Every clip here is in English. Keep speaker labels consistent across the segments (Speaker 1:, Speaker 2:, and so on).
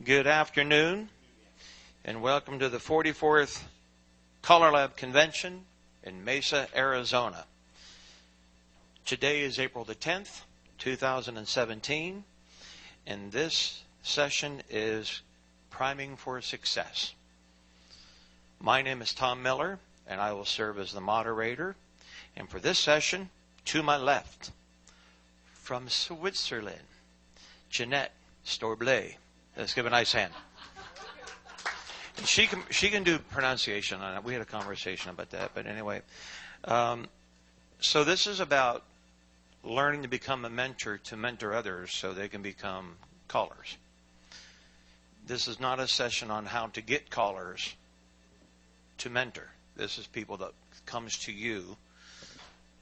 Speaker 1: Good afternoon, and welcome to the 44th CALLERLAB Convention in Mesa, Arizona. Today is April the 10th, 2017, and this session is Priming for Success. My name is Tom Miller, and I will serve as the moderator. And for this session, to my left, from Switzerland, Jeannette Staeuble. Let's give a nice hand. And she can do pronunciation on it. We had a conversation about that, but anyway. So this is about learning to become a mentor to mentor others so they can become callers. This is not a session on how to get callers to mentor. This is people that comes to you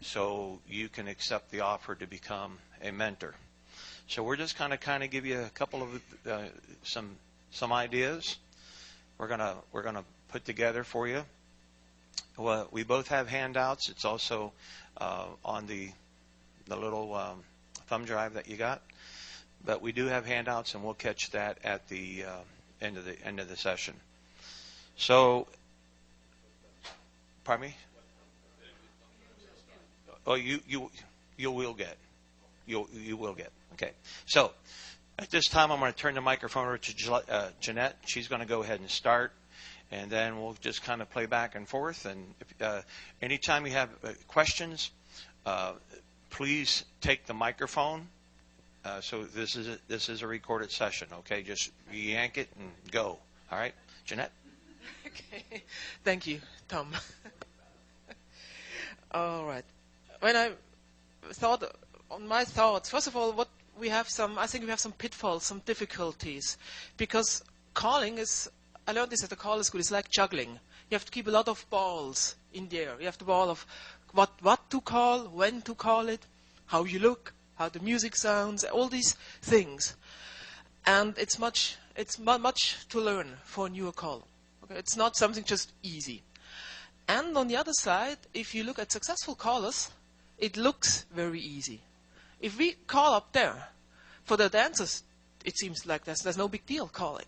Speaker 1: so you can accept the offer to become a mentor. So we're just kind of give you a couple of some ideas. We're gonna put together for you. Well, we both have handouts. It's also on the little thumb drive that you got. But we do have handouts, and we'll catch that at the end of the session. So, pardon me. Oh, you will get. You will get. Okay. So, at this time, I'm going to turn the microphone over to Jeannette. She's going to go ahead and start, and then we'll just kind of play back and forth. And if, anytime you have questions, please take the microphone. So this is a recorded session. Okay, just yank it and go. All right, Jeannette.
Speaker 2: Okay. Thank you, Tom. All right. When I thought on my thoughts, first of all, I think we have some pitfalls, some difficulties, because calling is, I learned this at the caller school, it's like juggling. You have to keep a lot of balls in the air. You have the ball of what to call, when to call it, how you look, how the music sounds, all these things. And it's much to learn for a newer caller. Okay? It's not something just easy. And on the other side, if you look at successful callers, it looks very easy. If we call up there, for the dancers, it seems like there's no big deal calling.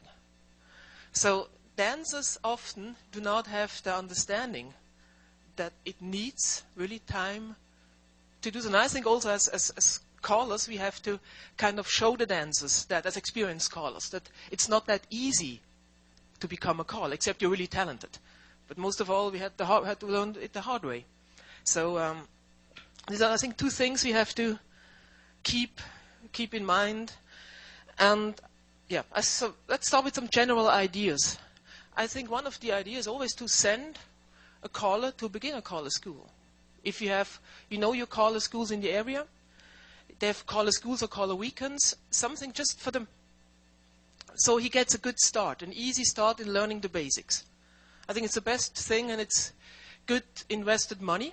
Speaker 2: So dancers often do not have the understanding that it needs really time to do so. And I think also as callers, we have to kind of show the dancers that, as experienced callers, that it's not that easy to become a caller, except you're really talented. But most of all, we had to learn it the hard way. So these are, I think, two things we have to keep in mind. And yeah, so let's start with some general ideas. I think one of the ideas is always to send a caller to a beginner caller school. If you have, your caller schools in the area, they have caller schools or caller weekends, something just for them. So he gets a good start, an easy start in learning the basics. I think it's the best thing, and it's good invested money.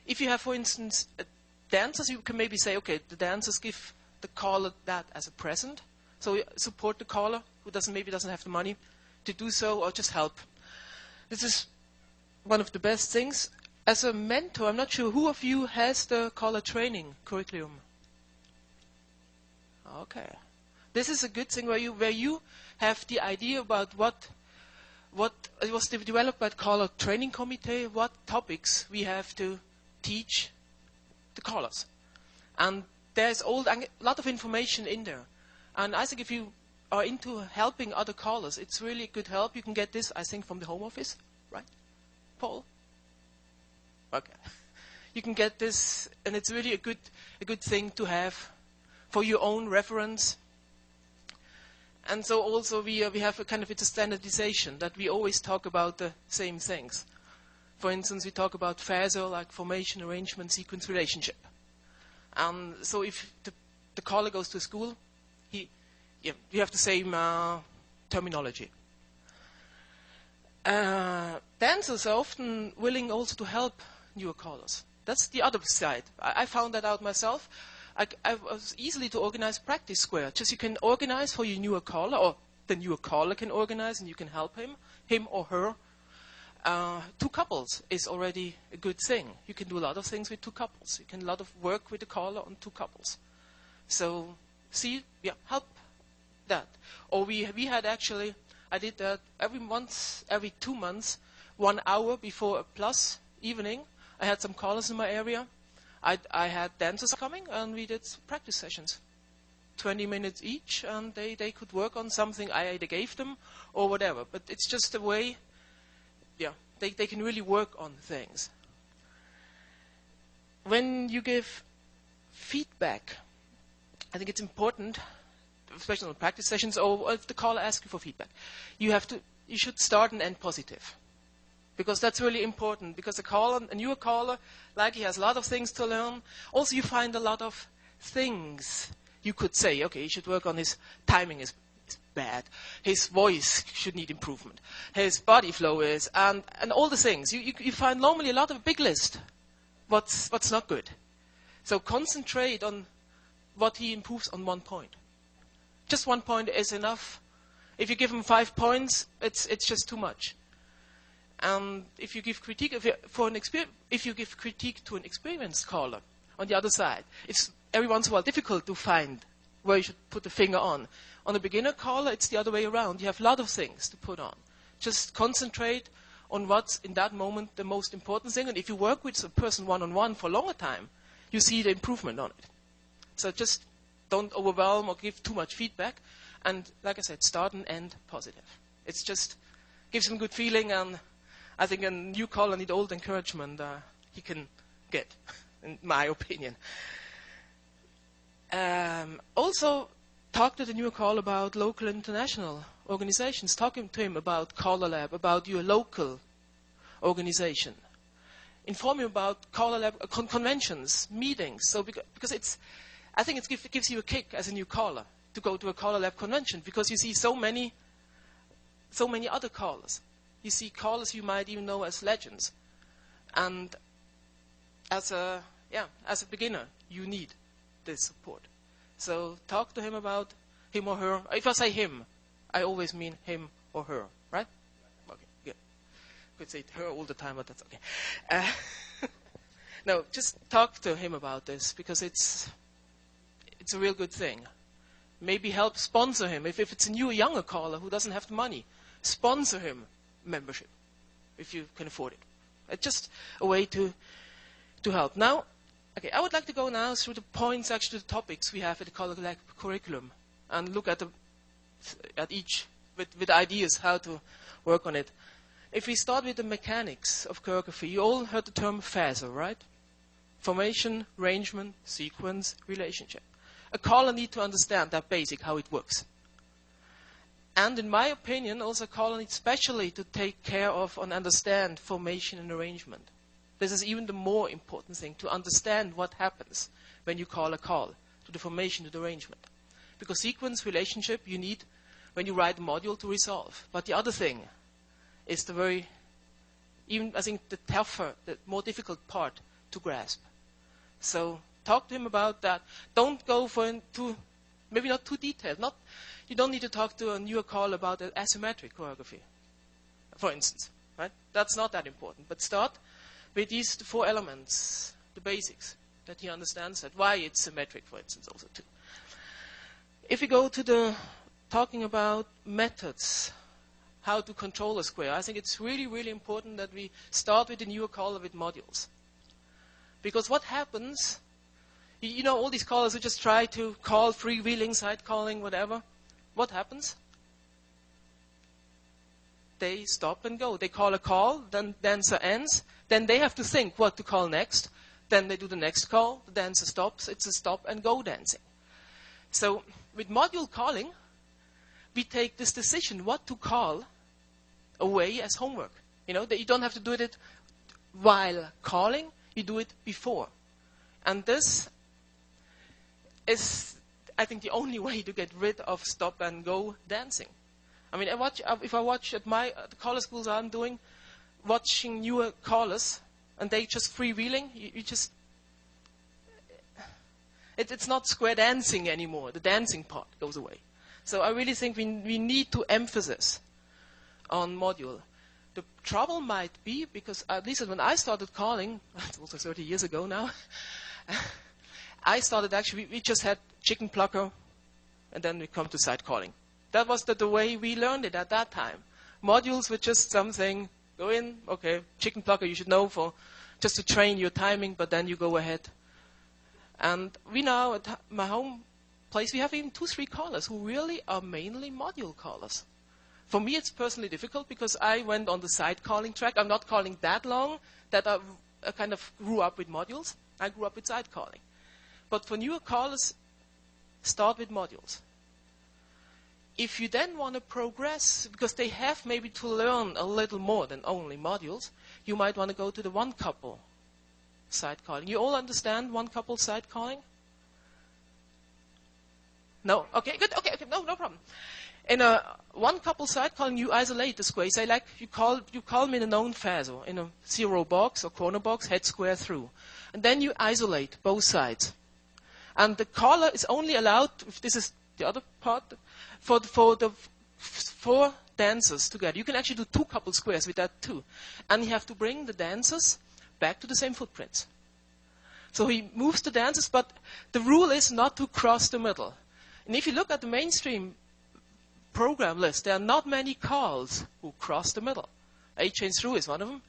Speaker 2: If you have, for instance, dancers, you can maybe say, okay, the dancers give the caller that as a present. So you support the caller who maybe doesn't have the money to do so, or just help. This is one of the best things. As a mentor, I'm not sure who of you has the caller training curriculum. Okay. This is a good thing where you have the idea about what it was developed by the caller training committee, what topics we have to teach the callers. And there's a lot of information in there. And I think if you are into helping other callers, it's really good help. You can get this, I think, from the Home Office, right, Paul? Okay. You can get this, and it's really a good thing to have for your own reference. And so also we have it's a standardization that we always talk about the same things. For instance, we talk about FASO, like formation, arrangement, sequence, relationship. So if the caller goes to school, you have the same terminology. Dancers are often willing also to help newer callers. That's the other side. I found that out myself. I was easily to organize practice square. Just you can organize for your newer caller, or the newer caller can organize, and you can help him or her. Two couples is already a good thing. You can do a lot of things with two couples. You can work with the caller on two couples. So help that. Or we had actually, I did that every 2 months, 1 hour before a plus evening. I had some callers in my area. I had dancers coming, and we did practice sessions. 20 minutes each, and they could work on something I either gave them or whatever. But it's just a way, they can really work on things. When you give feedback, I think it's important, especially on practice sessions, or if the caller asks you for feedback, you should start and end positive. Because that's really important, because a newer caller, like he has a lot of things to learn. Also, you find a lot of things you could say. Okay, he should work on his timing is bad. His voice should need improvement. His body flow is, and all the things. You find normally a lot of a big list. What's not good. So concentrate on what he improves on 1 point. Just 1 point is enough. If you give him 5 points, it's just too much. And if you give critique if you give critique to an experienced caller, on the other side, it's every once in a while difficult to find where you should put the finger on. On a beginner caller, it's the other way around. You have a lot of things to put on. Just concentrate on what's in that moment the most important thing. And if you work with a person one-on-one for a longer time, you see the improvement on it. So just don't overwhelm or give too much feedback. And like I said, start and end positive. It's just gives him a good feeling, and I think a new caller needs old encouragement he can get, in my opinion. Also, talk to the new caller about local and international organizations. Talk to him about CALLERLAB, about your local organization. Inform him about CALLERLAB conventions, meetings. So because I think it gives you a kick as a new caller to go to a CALLERLAB convention, because you see so many other callers. You see callers you might even know as legends. And as a beginner, you need this support. So talk to him about him or her. If I say him, I always mean him or her, right? Okay, good. Could say her all the time, but that's okay. No, just talk to him about this, because it's a real good thing. Maybe help sponsor him. If it's a younger caller who doesn't have the money, sponsor him membership, if you can afford it. It's just a way to help. Now, okay, I would like to go now through the points, actually the topics we have at the CALLERLAB curriculum, and look at each with ideas how to work on it. If we start with the mechanics of choreography, you all heard the term phaser, right? Formation, arrangement, sequence, relationship. A caller needs to understand that basic, how it works. And in my opinion, also a caller needs especially to take care of and understand formation and arrangement. This is even the more important thing, to understand what happens when you call a call, to the formation, to the arrangement. Because sequence, relationship, you need when you write a module to resolve. But the other thing is the tougher, the more difficult part to grasp. So talk to him about that. Don't go maybe not too detailed. You don't need to talk to a newer caller about asymmetric choreography, for instance. Right? That's not that important. But start with these 4 elements, the basics, that he understands that. Why it's symmetric, for instance, also too. If we go to talking about methods, how to control a square, I think it's really, really important that we start with the newer caller with modules. Because what happens, you know, all these callers who just try to call freewheeling, side calling, whatever. What happens? They stop and go. They call a call, then dancer ends. Then they have to think what to call next. Then they do the next call. The dancer stops. It's a stop and go dancing. So with module calling, we take this decision what to call away as homework. You know, that you don't have to do it while calling. You do it before. And this is, I think, the only way to get rid of stop and go dancing. I mean, if I watch at the caller schools I'm doing, watching newer callers, and they just freewheeling, it's not square dancing anymore. The dancing part goes away. So I really think we need to emphasize on module. The trouble might be, because at least when I started calling, it's also 30 years ago now, I started actually, we just had chicken plucker, and then we come to side calling. That was the way we learned it at that time. Modules were just something, go in, okay, chicken plucker you should know for, just to train your timing, but then you go ahead. And we now, at my home place, we have even 2-3 callers who really are mainly module callers. For me, it's personally difficult because I went on the side calling track. I'm not calling that long, that I kind of grew up with modules. I grew up with side calling. But for newer callers, start with modules. If you then want to progress, because they have maybe to learn a little more than only modules, you might want to go to the one-couple side calling. You all understand one-couple side calling? No? Okay, good. Okay, no problem. In a one-couple side calling, you isolate the square. You say, like, you call me in a known phaser, in a 0 box or corner box, head square through. And then you isolate both sides. And the caller is only allowed, if this is the other part, for the 4 dancers together. You can actually do 2 couple squares with that too. And you have to bring the dancers back to the same footprints. So he moves the dancers, but the rule is not to cross the middle. And if you look at the mainstream program list, there are not many calls who cross the middle. A-chain through is one of them.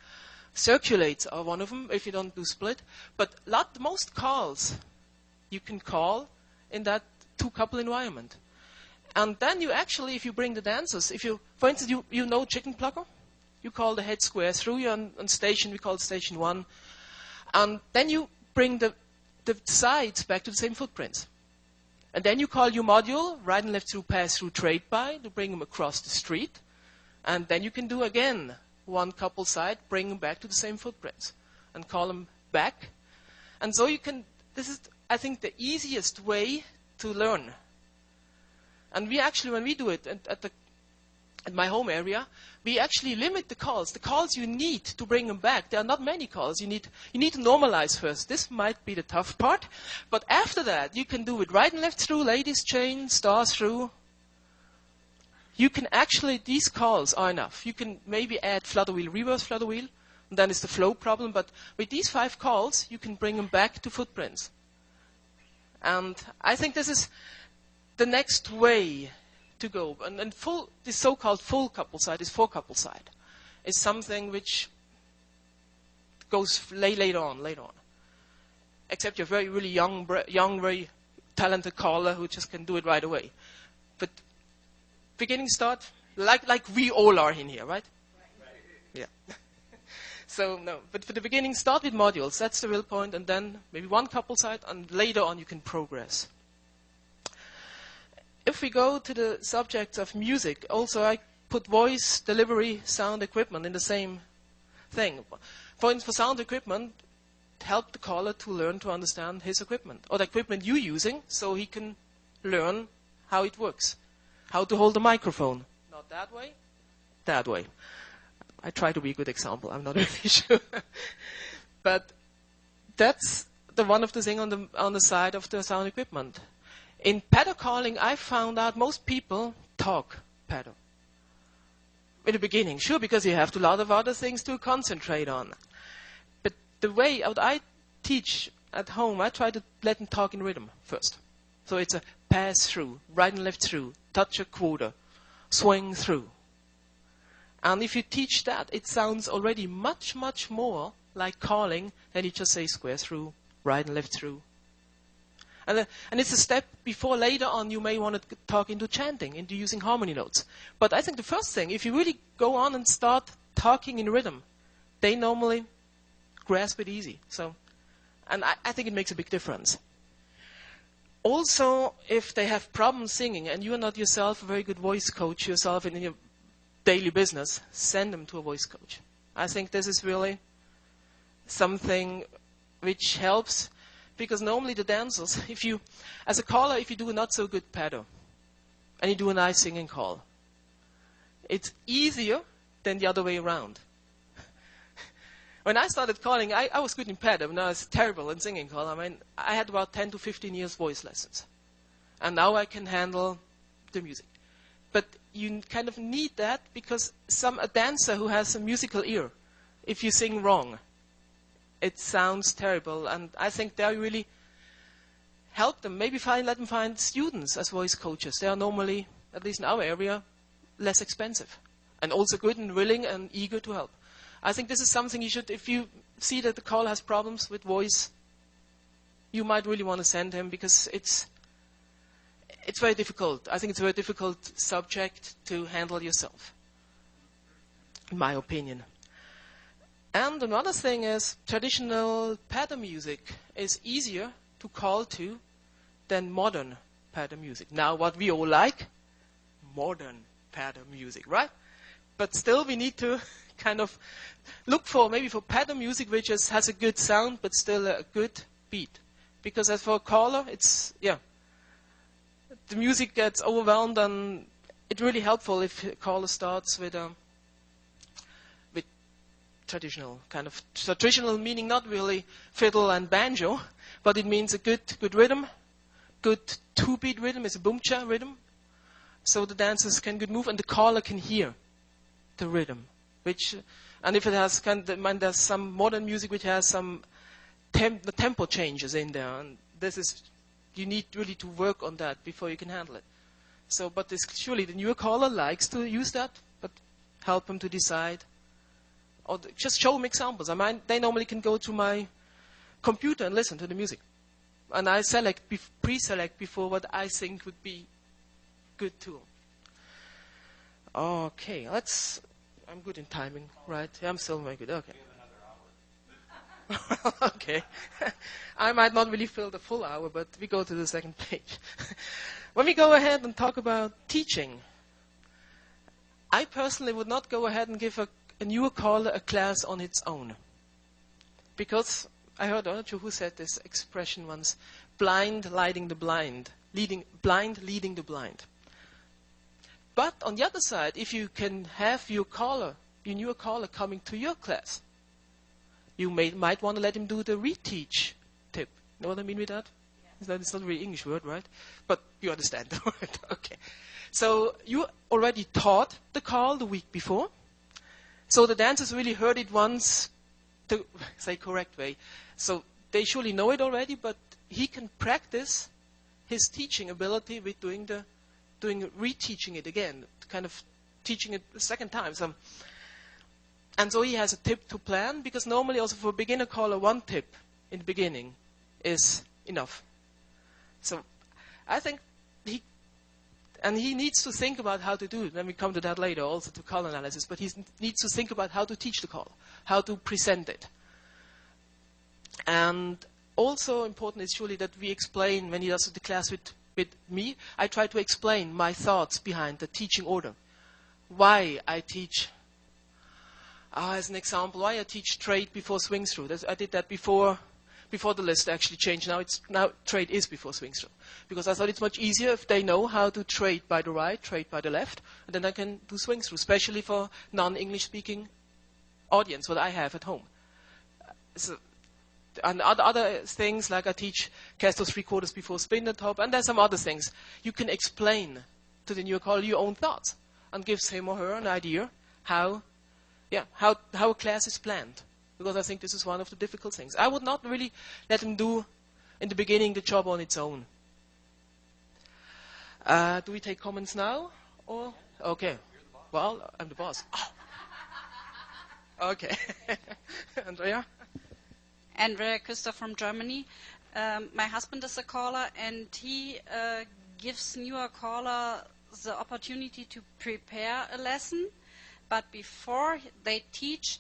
Speaker 2: Circulates are one of them, if you don't do split. But most calls you can call in that 2-couple environment. And then you actually, if you bring the dancers, for instance, you know chicken plucker? You call the head square through. You're on station, we call it station 1. And then you bring the sides back to the same footprints. And then you call your module, right and left through, pass through, trade by, to bring them across the street. And then you can do again, one couple side, bring them back to the same footprints. And call them back. And so you can, this is, I think, the easiest way to learn. And we actually, when we do it at my home area, we actually limit the calls. The calls you need to bring them back. There are not many calls. You need to normalize first. This might be the tough part. But after that, you can do it right and left through, ladies chain, star through. You can actually, these calls are enough. You can maybe add flutter wheel, reverse flutter wheel. And then it's the flow problem. But with these 5 calls, you can bring them back to footprints. And I think this is the next way to go. And this so-called full couple side, this 4-couple side, is something which goes later on. Except you're very, really young, very talented caller who just can do it right away. But beginning start, like we all are in here, right? Yeah. So, no. But for the beginning, start with modules. That's the real point. And then maybe 1 couple side, and later on you can progress. If we go to the subject of music, also I put voice, delivery, sound equipment in the same thing. For instance, for sound equipment, help the caller to learn to understand his equipment, or the equipment you're using, so he can learn how it works. How to hold the microphone. Not that way, that way. I try to be a good example, I'm not really sure. But that's one of the things on the side of the sound equipment. In paddle calling, I found out most people talk paddle. In the beginning, sure, because you have a lot of other things to concentrate on. But the way I teach at home, I try to let them talk in rhythm first. So it's a pass through, right and left through, touch a quarter, swing through. And if you teach that, it sounds already much, much more like calling than you just say square through, right and left through. And it's a step before later on you may want to talk into chanting, into using harmony notes. But I think the first thing, if you really go on and start talking in rhythm, they normally grasp it easy. And I think it makes a big difference. Also, if they have problems singing and you are not yourself a very good voice coach yourself in your daily business, send them to a voice coach. I think this is really something which helps. Because normally the dancers, as a caller, if you do a not so good paddle, and you do a nice singing call, it's easier than the other way around. When I started calling, I was good in paddle, and I was terrible in singing call. I mean, I had about 10 to 15 years voice lessons. And now I can handle the music. But you kind of need that because a dancer who has a musical ear, if you sing wrong, it sounds terrible, and I think they really help them. Maybe let them find students as voice coaches. They are normally at least in our area, less expensive. And also good and willing and eager to help. I think this is something you should, if you see that the caller has problems with voice, you might really want to send him, because it's very difficult. I think it's a very difficult subject to handle yourself, in my opinion. And another thing is, traditional pattern music is easier to call to than modern pattern music. Now, what we all like, modern pattern music, right? But still, we need to kind of look for, maybe for pattern music which has a good sound, but still a good beat. Because as for a caller, it's, the music gets overwhelmed, and it's really helpful if a caller starts with traditional, kind of traditional, meaning not really fiddle and banjo, but it means a good rhythm, good 2-beat rhythm, it's a boom-cha rhythm, so the dancers can good move, and the caller can hear the rhythm. And if it has there's some modern music which has some the tempo changes in there, and you need really to work on that before you can handle it. So, but surely the newer caller likes to use that, but help them to decide. Or just show them examples. They normally can go to my computer and listen to the music. And I pre-select before what I think would be good too. Okay, I'm good in timing, right? I'm still very good, okay. Okay. I might not really fill the full hour, but we go to the second page. When we go ahead and talk about teaching, I personally would not go ahead and give a newer caller a class on its own. Because I heard, I'm not sure who said this expression once, blind leading the blind. Blind leading the blind. But on the other side, if you can have your newer caller coming to your class, you might want to let him do the reteach tip. You know what I mean with that? Yeah. It's not a really English word, right? But you understand the word. Okay. So you already taught the call the week before. So the dancers really heard it once, the correct way. So they surely know it already, but he can practice his teaching ability with reteaching it again, kind of teaching it a second time. And so he has a tip to plan, because normally also for a beginner caller, one tip in the beginning is enough. So I think he needs to think about how to do it. When we come to that later, also to call analysis, but he needs to think about how to teach the call, how to present it. And also important is surely that we explain, when he does the class with me, I try to explain my thoughts behind the teaching order. Why I teach, as an example, why I teach trade before swing through. I did that before the list actually changed. Now trade is before swing through. Because I thought it's much easier if they know how to trade by the right, trade by the left, and then I can do swing through, especially for non-English speaking audience, what I have at home. And other things, like I teach Castor 3/4 before spin the top, and there's some other things. You can explain to the newer caller your own thoughts, and gives him or her an idea how a class is planned. Because I think this is one of the difficult things. I would not really let him do, in the beginning, the job on its own. Do we take comments now? Or okay. Well, I'm the boss. Oh. Okay. Andrea?
Speaker 3: Andrea Küster from Germany. My husband is a caller, and he gives newer caller the opportunity to prepare a lesson, but before they teach,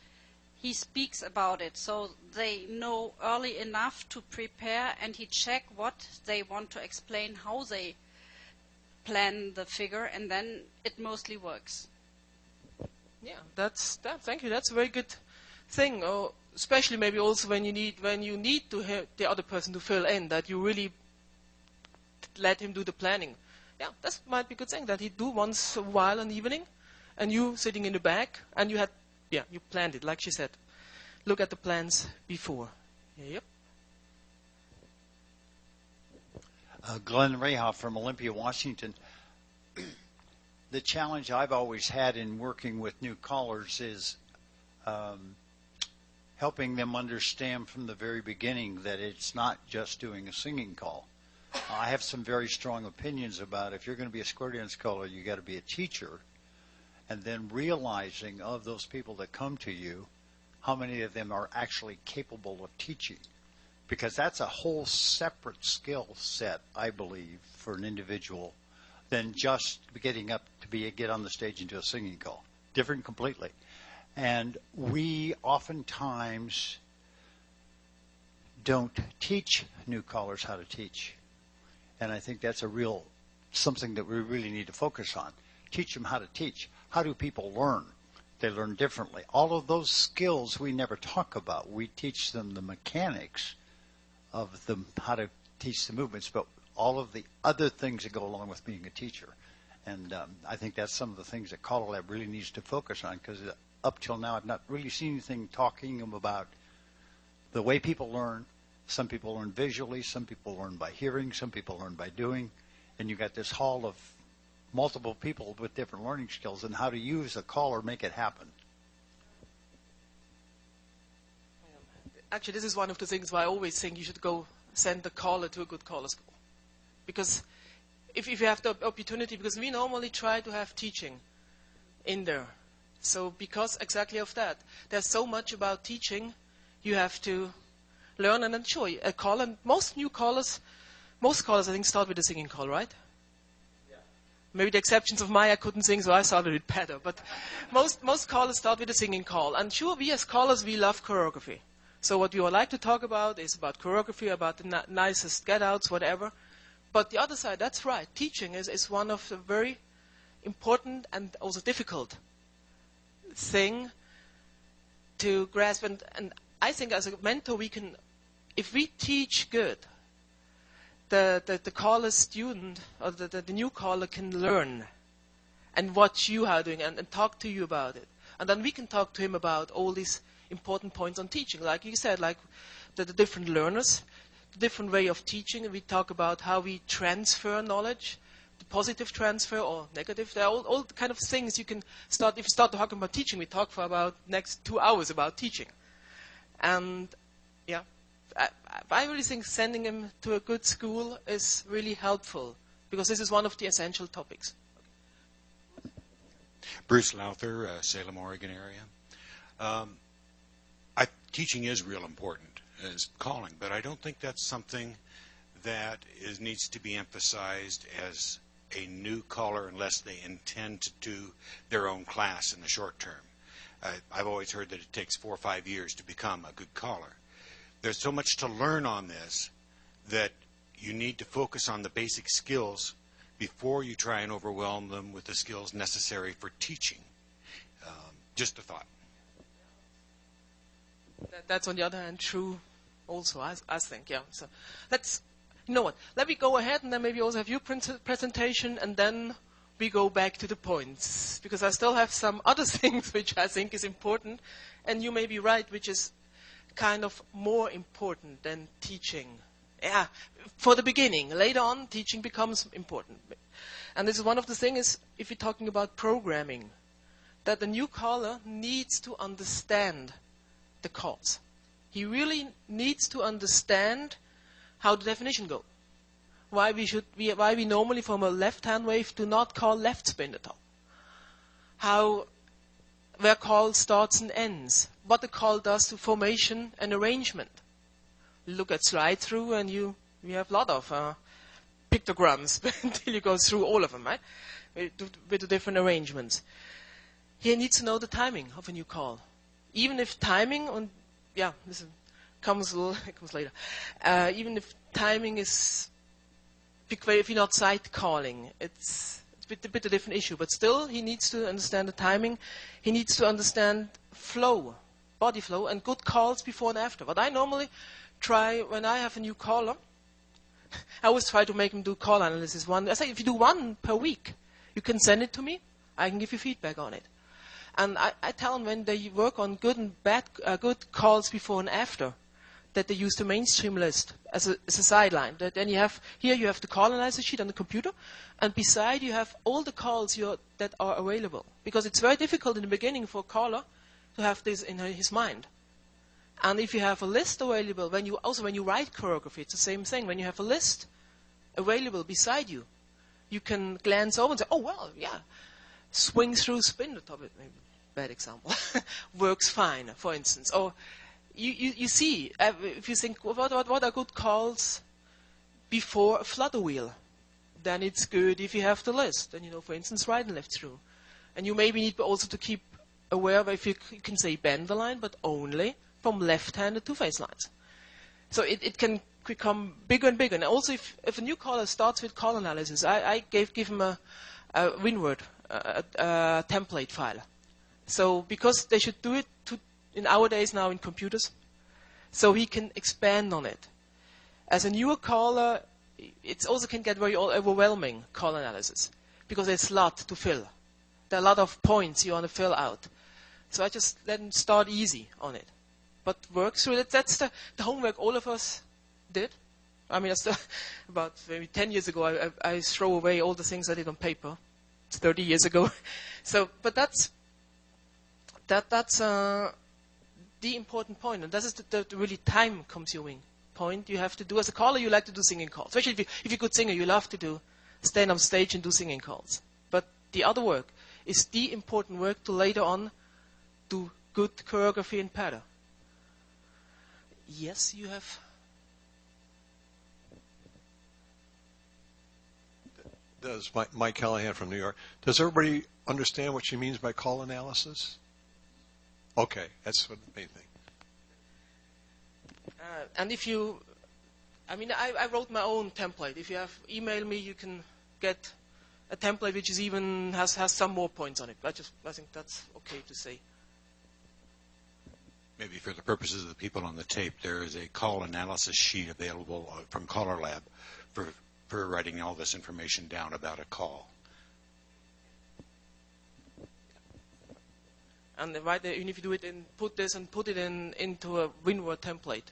Speaker 3: he speaks about it, so they know early enough to prepare, and he check what they want to explain, how they plan the figure, and then it mostly works.
Speaker 2: Yeah, thank you. That's a very good thing. Especially maybe also when you need to have the other person to fill in, that you really let him do the planning. Yeah, that might be a good thing, that he do once a while in the evening, and you sitting in the back, and you planned it, like she said. Look at the plans before. Yep.
Speaker 4: Glenn Rehoff from Olympia, Washington. The challenge I've always had in working with new callers is helping them understand from the very beginning that it's not just doing a singing call. I have some very strong opinions about if you're going to be a square dance caller, you got to be a teacher, and then realizing of those people that come to you, how many of them are actually capable of teaching. Because that's a whole separate skill set, I believe, for an individual than just getting up to get on the stage and do a singing call. Different completely. And we oftentimes don't teach new callers how to teach. And I think that's something that we really need to focus on. Teach them how to teach. How do people learn? They learn differently. All of those skills we never talk about. We teach them the mechanics of them, how to teach the movements, but all of the other things that go along with being a teacher. And I think that's some of the things that CALLERLAB really needs to focus on, because up till now I've not really seen anything talking about the way people learn. Some people learn visually, some people learn by hearing, some people learn by doing, and you got this hall of multiple people with different learning skills, and how to use a caller, make it happen.
Speaker 2: Actually, this is one of the things why I always think you should go send the caller to a good caller school. Because if you have the opportunity, because we normally try to have teaching in there. So because exactly of that, there's so much about teaching, you have to learn and enjoy. A caller, most callers I think start with a singing call, right? Yeah. Maybe the exceptions of Maya couldn't sing, so I started it better. But most callers start with a singing call. And sure, we as callers, we love choreography. So what we would like to talk about is about choreography, about the nicest get-outs, whatever. But the other side, that's right. Teaching is one of the very important and also difficult thing to grasp. And I think as a mentor, we can, if we teach good, the caller student or the new caller can learn and watch you how you're doing and talk to you about it. And then we can talk to him about all these important points on teaching. Like you said, like the different learners, the different way of teaching. And we talk about how we transfer knowledge, the positive transfer or negative. There are all the kind of things you can start. If you start talking about teaching, we talk for about next 2 hours about teaching. And yeah, I really think sending him to a good school is really helpful, because this is one of the essential topics.
Speaker 5: Bruce Lowther, Salem, Oregon area. Teaching is real important as calling, but I don't think that's something that needs to be emphasized as a new caller unless they intend to do their own class in the short term. I've always heard that it takes 4 or 5 years to become a good caller. There's so much to learn on this that you need to focus on the basic skills before you try and overwhelm them with the skills necessary for teaching. Just a thought.
Speaker 2: That's on the other hand true also, I think, yeah. So you know what, let me go ahead and then maybe also have your presentation, and then we go back to the points, because I still have some other things which I think is important, and you may be right, which is kind of more important than teaching. Yeah, for the beginning. Later on, teaching becomes important. And this is one of the things, if you're talking about programming, that the new caller needs to understand the calls. He really needs to understand how the definition goes. Why we normally from a left-hand wave do not call left spin at all. Where call starts and ends. What the call does to formation and arrangement. Look at slide through and we have a lot of pictograms until you go through all of them, right? With the different arrangements. He needs to know the timing of a new call. Even if timing, this comes later. Even if timing is, if you're not sight calling, it's a bit a different issue. But still, he needs to understand the timing. He needs to understand flow, body flow, and good calls before and after. What I normally try when I have a new caller, I always try to make him do call analysis. I say, if you do one per week, you can send it to me. I can give you feedback on it. And I tell them when they work on good and bad, good calls before and after, that they use the mainstream list as a sideline. That then you have the call analysis sheet on the computer, and beside you have all the calls that are available. Because it's very difficult in the beginning for a caller to have this in his mind. And if you have a list available, when you write choreography, it's the same thing. When you have a list available beside you. You can glance over and say, oh, well, yeah, swing through spin the top. Maybe bad example. Works fine, for instance. Or you see, if you think, what are good calls before a flutter wheel? Then it's good if you have the list. Then, for instance, right and left through. And you maybe need also to keep aware of if you can say bend the line, but only from left-handed two-phase lines. So it can become bigger and bigger. And also, if a new caller starts with call analysis, I give him a WinWord template file. So because they should do it in nowadays now in computers, so he can expand on it. As a newer caller, it also can get very overwhelming call analysis because there's a lot to fill. There are a lot of points you want to fill out. So I just let him start easy on it. But work through it. That's the homework all of us did. I mean, about maybe 10 years ago, I throw away all the things I did on paper. It's 30 years ago. But that's the important point. And that is the really time-consuming point you have to do. As a caller, you like to do singing calls. Especially if you're a good singer, you love to stand on stage and do singing calls. But the other work is the important work to later on do good choreography and pattern. Yes, you have.
Speaker 6: Does Mike Callahan from New York. Does everybody understand what she means by call analysis? Okay, that's what the main thing.
Speaker 2: And if you, I wrote my own template. If you have email me, you can get a template which is even has some more points on it. I think that's okay to say.
Speaker 5: Maybe for the purposes of the people on the tape, there is a call analysis sheet available from CALLERLAB for writing all this information down about a call.
Speaker 2: And right there, even if you do it put it into a WinWord template,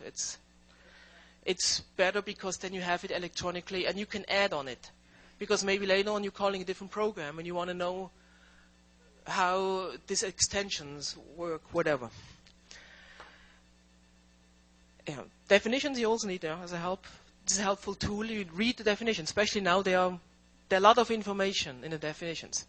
Speaker 2: it's better because then you have it electronically and you can add on it. Because maybe later on you're calling a different program and you want to know how these extensions work, whatever. Yeah. Definitions you also need there as a help. This is a helpful tool. You read the definition, especially now there are a lot of information in the definitions.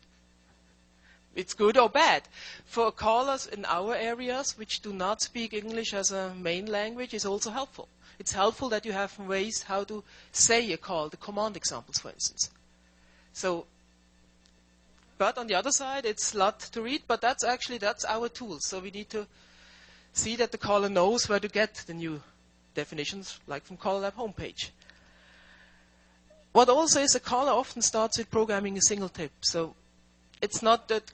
Speaker 2: It's good or bad. For callers in our areas which do not speak English as a main language, it's also helpful. It's helpful that you have ways how to say a call, the command examples, for instance. But on the other side, it's a lot to read, but that's our tool. So we need to see that the caller knows where to get the new definitions, like from CALLERLAB homepage. What also is, a caller often starts with programming a single tip. So it's not that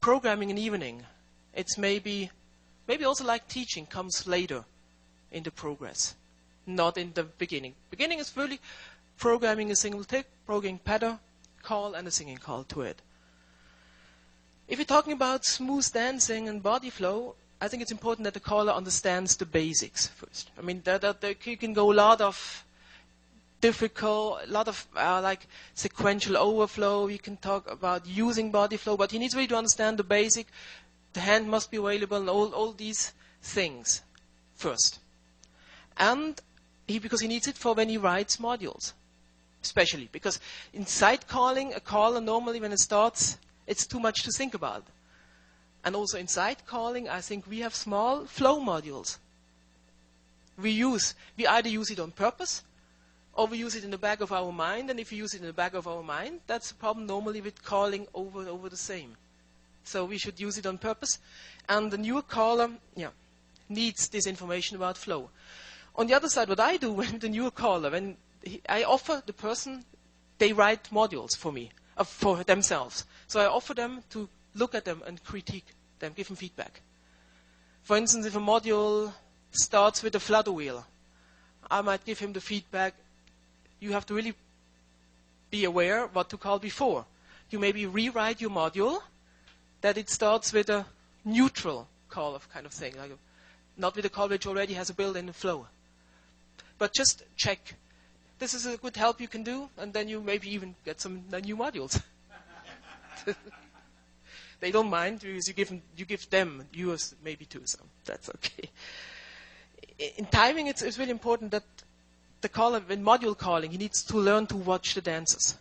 Speaker 2: programming an evening. It's maybe also like teaching comes later in the progress, not in the beginning. Beginning is really programming a single tip, programming pattern, call, and a singing call to it. If you're talking about smooth dancing and body flow, I think it's important that the caller understands the basics first. I mean, you can go a lot of like sequential overflow. You can talk about using body flow, but he needs really to understand the basic. The hand must be available and all these things first. And because he needs it for when he writes modules, especially. Because in sight calling, a caller normally when it starts, it's too much to think about. And also in sight calling, I think we have small flow modules. We either use it on purpose, or we use it in the back of our mind. And if we use it in the back of our mind, that's the problem normally with calling over the same. So we should use it on purpose. And the newer caller needs this information about flow. On the other side, what I do when the newer caller, I offer the person, they write modules for me, for themselves. So I offer them to look at them and critique them, give them feedback. For instance, if a module starts with a flutter wheel, I might give him the feedback, you have to really be aware what to call before. You maybe rewrite your module that it starts with a neutral call of kind of thing, like not with a call which already has a built-in flow. But just check. This is a good help you can do, and then you maybe even get some new modules. They don't mind because you give them yours maybe too, so that's okay. In timing, it's really important that the caller, in module calling, he needs to learn to watch the dancers.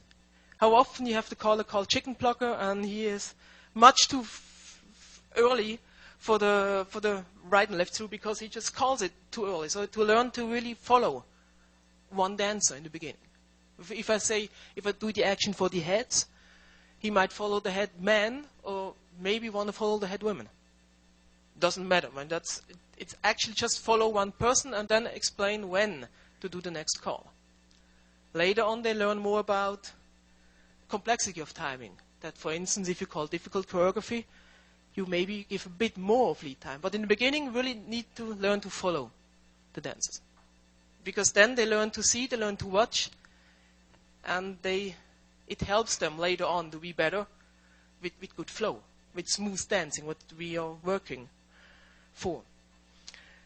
Speaker 2: How often you have the caller called chicken plucker, and he is much too early for the right and left through because he just calls it too early. So to learn to really follow one dancer in the beginning. If I do the action for the heads, he might follow the head man or maybe want to follow the head women. Doesn't matter. I mean, it's actually just follow one person and then explain when to do the next call. Later on, they learn more about complexity of timing. That, for instance, if you call difficult choreography, you maybe give a bit more of lead time. But in the beginning, you really need to learn to follow the dancers. Because then they learn to see, they learn to watch, and it helps them later on to be better with good flow, with smooth dancing, what we are working for.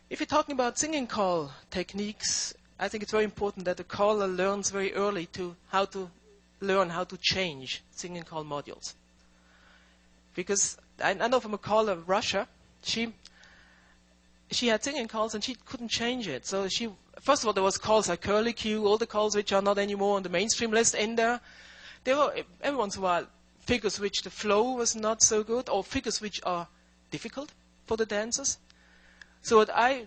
Speaker 2: If you're talking about singing call techniques, I think it's very important that the caller learns very early how to learn how to change singing call modules. Because I know from a caller of Russia, she had singing calls and she couldn't change it. So first of all, there was calls like curly Q, all the calls which are not anymore on the mainstream list in there. There were, every once in a while, figures which the flow was not so good, or figures which are difficult for the dancers. So what I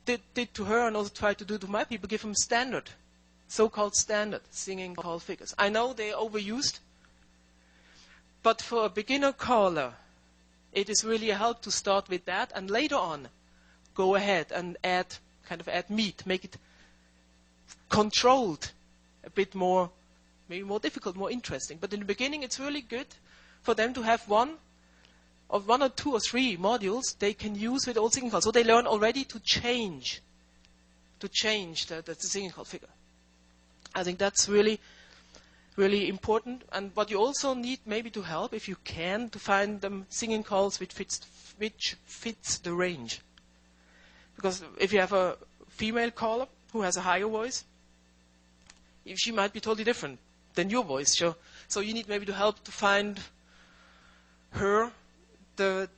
Speaker 2: did to her and also tried to do to my people, give them standard, so-called standard singing call figures. I know they're overused, but for a beginner caller, it is really a help to start with that, and later on, go ahead and add meat, make it controlled, a bit more, maybe more difficult, more interesting. But in the beginning, it's really good for them to have one or two or three modules they can use with all singing calls. So they learn already to change the singing call figure. I think that's really, really important. And what you also need maybe to help, if you can, to find them singing calls which fits the range. Because if you have a female caller who has a higher voice, she might be totally different than your voice. So you need maybe to help to find her the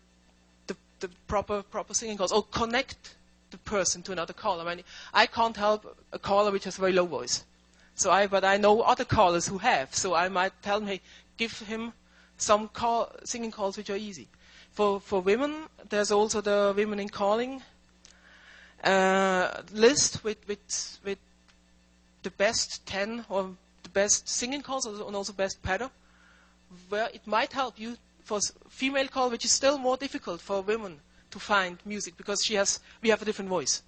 Speaker 2: proper singing calls, or connect the person to another caller. I mean, I can't help a caller which has a very low voice. But I know other callers who have. So I might tell him, hey, give him some singing calls which are easy. For women, there's also the Women in Calling list with the best 10 or the best singing calls and also best pattern, where it might help you for female call, which is still more difficult for women to find music because we have a different voice.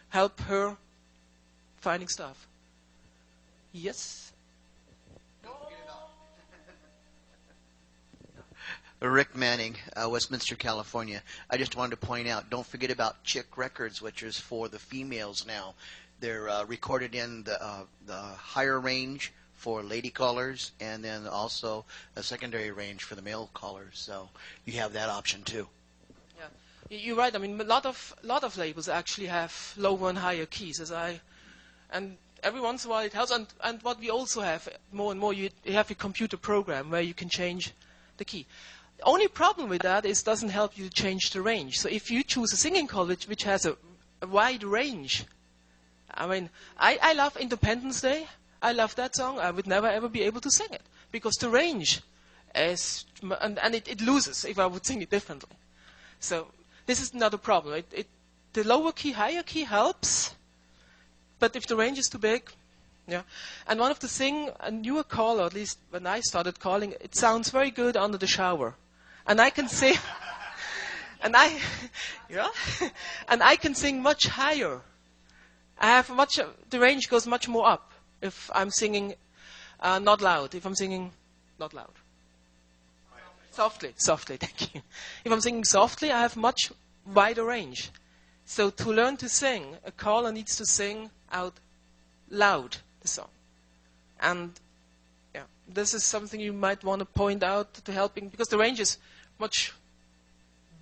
Speaker 2: Help her finding stuff. Yes?
Speaker 7: Rick Manning, Westminster, California. I just wanted to point out, don't forget about Chick Records, which is for the females now. They're recorded in the higher range for lady callers, and then also a secondary range for the male callers. So you have that option too.
Speaker 2: Yeah, you're right. I mean, a lot of labels actually have lower and higher keys, and every once in a while it helps. And what we also have more and more, you have a computer program where you can change the key. The only problem with that is it doesn't help you change the range. So if you choose a singing call which has a wide range, I mean, I love Independence Day. I love that song. I would never ever be able to sing it because the range is, and it loses if I would sing it differently. So this is not a problem. The lower key, higher key helps, but if the range is too big, yeah. And one of the things, a newer caller, at least when I started calling, it sounds very good under the shower, and I can sing, and I can sing much higher. The range goes much more up if I'm singing not loud. If I'm singing not loud. Softly, thank you. If I'm singing softly, I have much wider range. So to learn to sing, a caller needs to sing out loud the song. And yeah, this is something you might want to point out to helping, because the range is much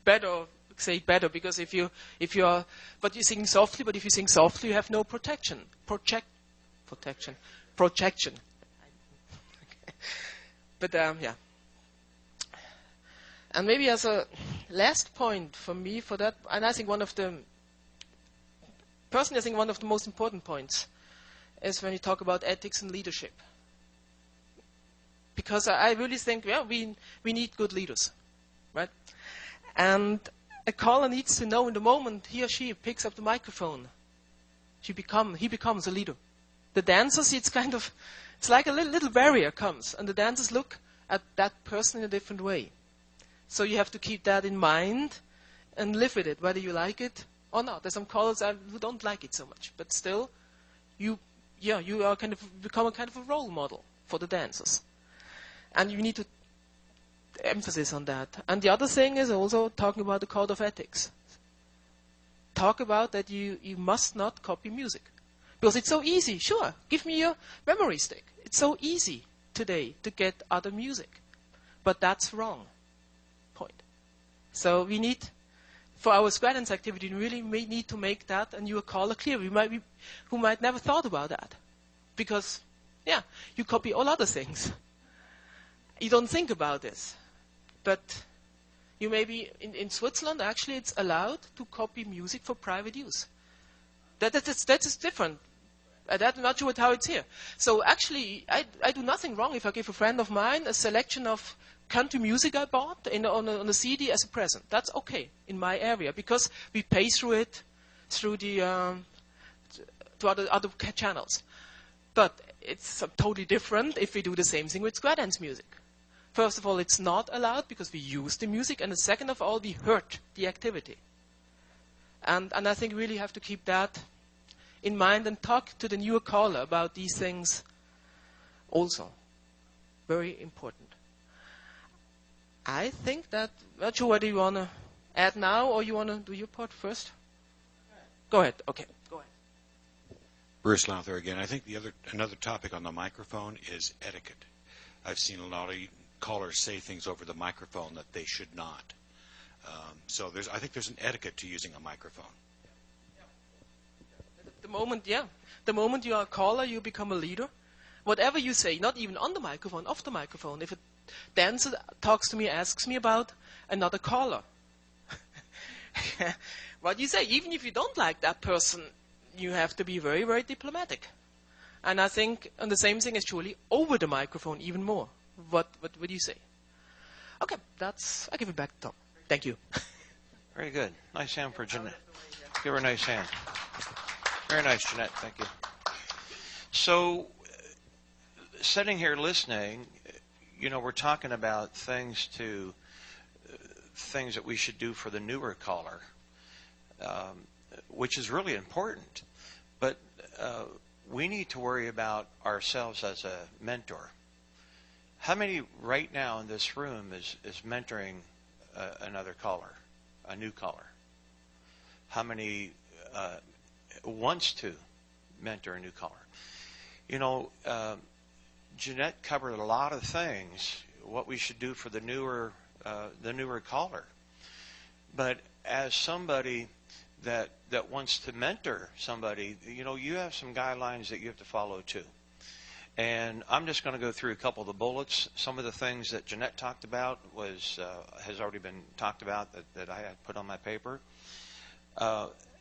Speaker 2: better. Say better, because if you sing softly, but if you sing softly, you have no protection. Projection. But yeah. And maybe as a last point for me for that, and I think one of the personally, I think one of the most important points is when you talk about ethics and leadership. Because I really think, we need good leaders, right? And a caller needs to know in the moment he or she picks up the microphone, he becomes a leader. The dancers, it's like a little barrier comes, and the dancers look at that person in a different way. So you have to keep that in mind and live with it, whether you like it or not. There's some callers who don't like it so much, but still, you are become a kind of a role model for the dancers. And you need to emphasis on that. And the other thing is also talking about the code of ethics. Talk about that you must not copy music. Because it's so easy. Sure, give me your memory stick. It's so easy today to get other music. But that's wrong. Point. So we need, for our square dance activity, we really need to make that a new caller clear. Who might never thought about that. Because, you copy all other things. You don't think about this. But you may be, in Switzerland, actually, it's allowed to copy music for private use. That is different. I'm not sure how it's here. So actually, I do nothing wrong if I give a friend of mine a selection of country music I bought on a CD as a present. That's okay in my area, because we pay through it, through the to other channels. But it's totally different if we do the same thing with square dance music. First of all, it's not allowed because we use the music, and second of all, we hurt the activity. And I think we really have to keep that in mind and talk to the newer caller about these things also. Very important. I think that, not sure whether you want to add now or you want to do your part first. Go ahead. Okay, go ahead.
Speaker 5: Bruce Lowther again. I think another topic on the microphone is etiquette. I've seen a lot of callers say things over the microphone that they should not. So I think there's an etiquette to using a microphone.
Speaker 2: The moment you are a caller, you become a leader. Whatever you say, not even on the microphone, off the microphone. If a dancer talks to me, asks me about another caller, what you say, even if you don't like that person, you have to be very, very diplomatic. And I think, and the same thing is truly over the microphone even more. What do you say? Okay, I give it back to Tom. Thank you.
Speaker 1: Very good. Nice hand for Jeannette. Give her a nice hand. Very nice, Jeannette. Thank you. So, sitting here listening, we're talking about things that we should do for the newer caller, which is really important. But we need to worry about ourselves as a mentor. How many right now in this room is mentoring another caller, a new caller? How many wants to mentor a new caller? Jeannette covered a lot of things, what we should do for the newer caller. But as somebody that wants to mentor somebody, you have some guidelines that you have to follow too. And I'm just going to go through a couple of the bullets. Some of the things that Jeannette talked about has already been talked about that I had put on my paper.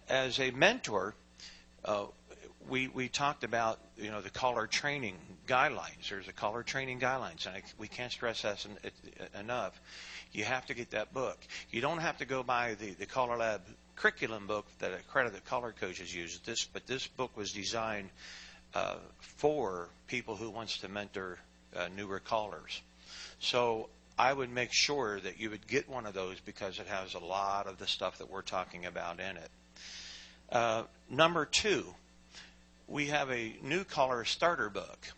Speaker 1: As a mentor, we talked about the caller training guidelines. There's a caller training guidelines, and we can't stress that enough. You have to get that book. You don't have to go buy the CALLERLAB curriculum book that accredited caller coaches use. But this book was designed for people who wants to mentor newer callers. So I would make sure that you would get one of those because it has a lot of the stuff that we're talking about in it. Number 2, we have a new caller starter book.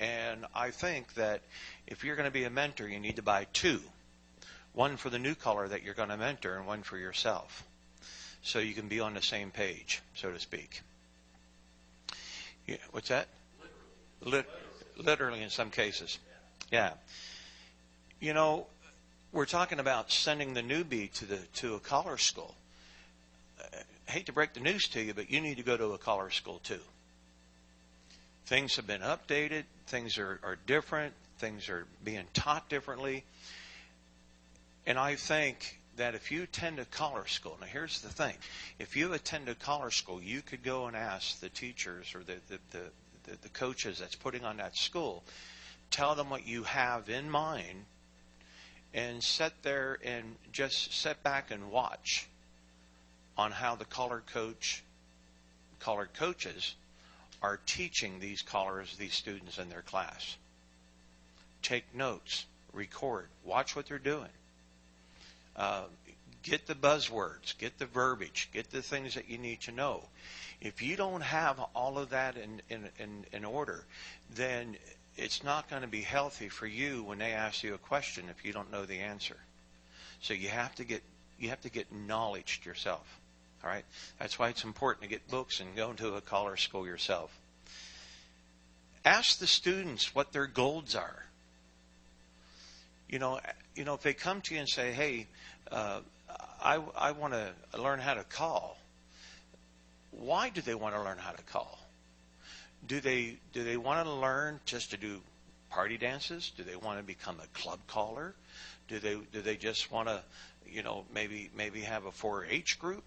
Speaker 1: And I think that if you're going to be a mentor, you need to buy 2. One for the new caller that you're going to mentor and one for yourself. So you can be on the same page, so to speak. Yeah, what's that? Literally in some cases. Yeah. We're talking about sending the newbie to a caller school. I hate to break the news to you, but you need to go to a caller school too. Things have been updated. Things are different. Things are being taught differently. And I think that if you attend a collar school, now here's the thing, if you attend a collar school, you could go and ask the teachers or the coaches that's putting on that school, tell them what you have in mind, and sit there and just sit back and watch on how the collared coaches are teaching these callers, these students in their class. Take notes, record, watch what they're doing. Get the buzzwords, get the verbiage, get the things that you need to know. If you don't have all of that in order, then it's not going to be healthy for you when they ask you a question if you don't know the answer. So you have to get knowledge yourself. All right? That's why it's important to get books and go to a collar school yourself. Ask the students what their goals are. You know, if they come to you and say, "Hey, I want to learn how to call." Why do they want to learn how to call? Do they want to learn just to do party dances? Do they want to become a club caller? Do they just want to, maybe have a 4-H group?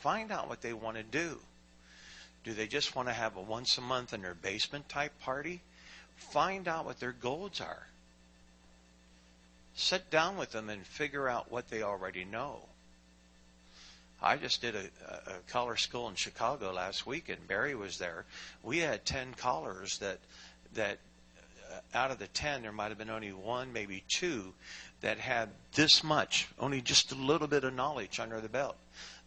Speaker 1: Find out what they want to do. Do they just want to have a once a month in their basement type party? Find out what their goals are. Sit down with them and figure out what they already know. I just did a collar school in Chicago last week, and Barry was there. We had 10 callers that out of the 10, there might have been only one, maybe two, that had this much, only just a little bit of knowledge under the belt.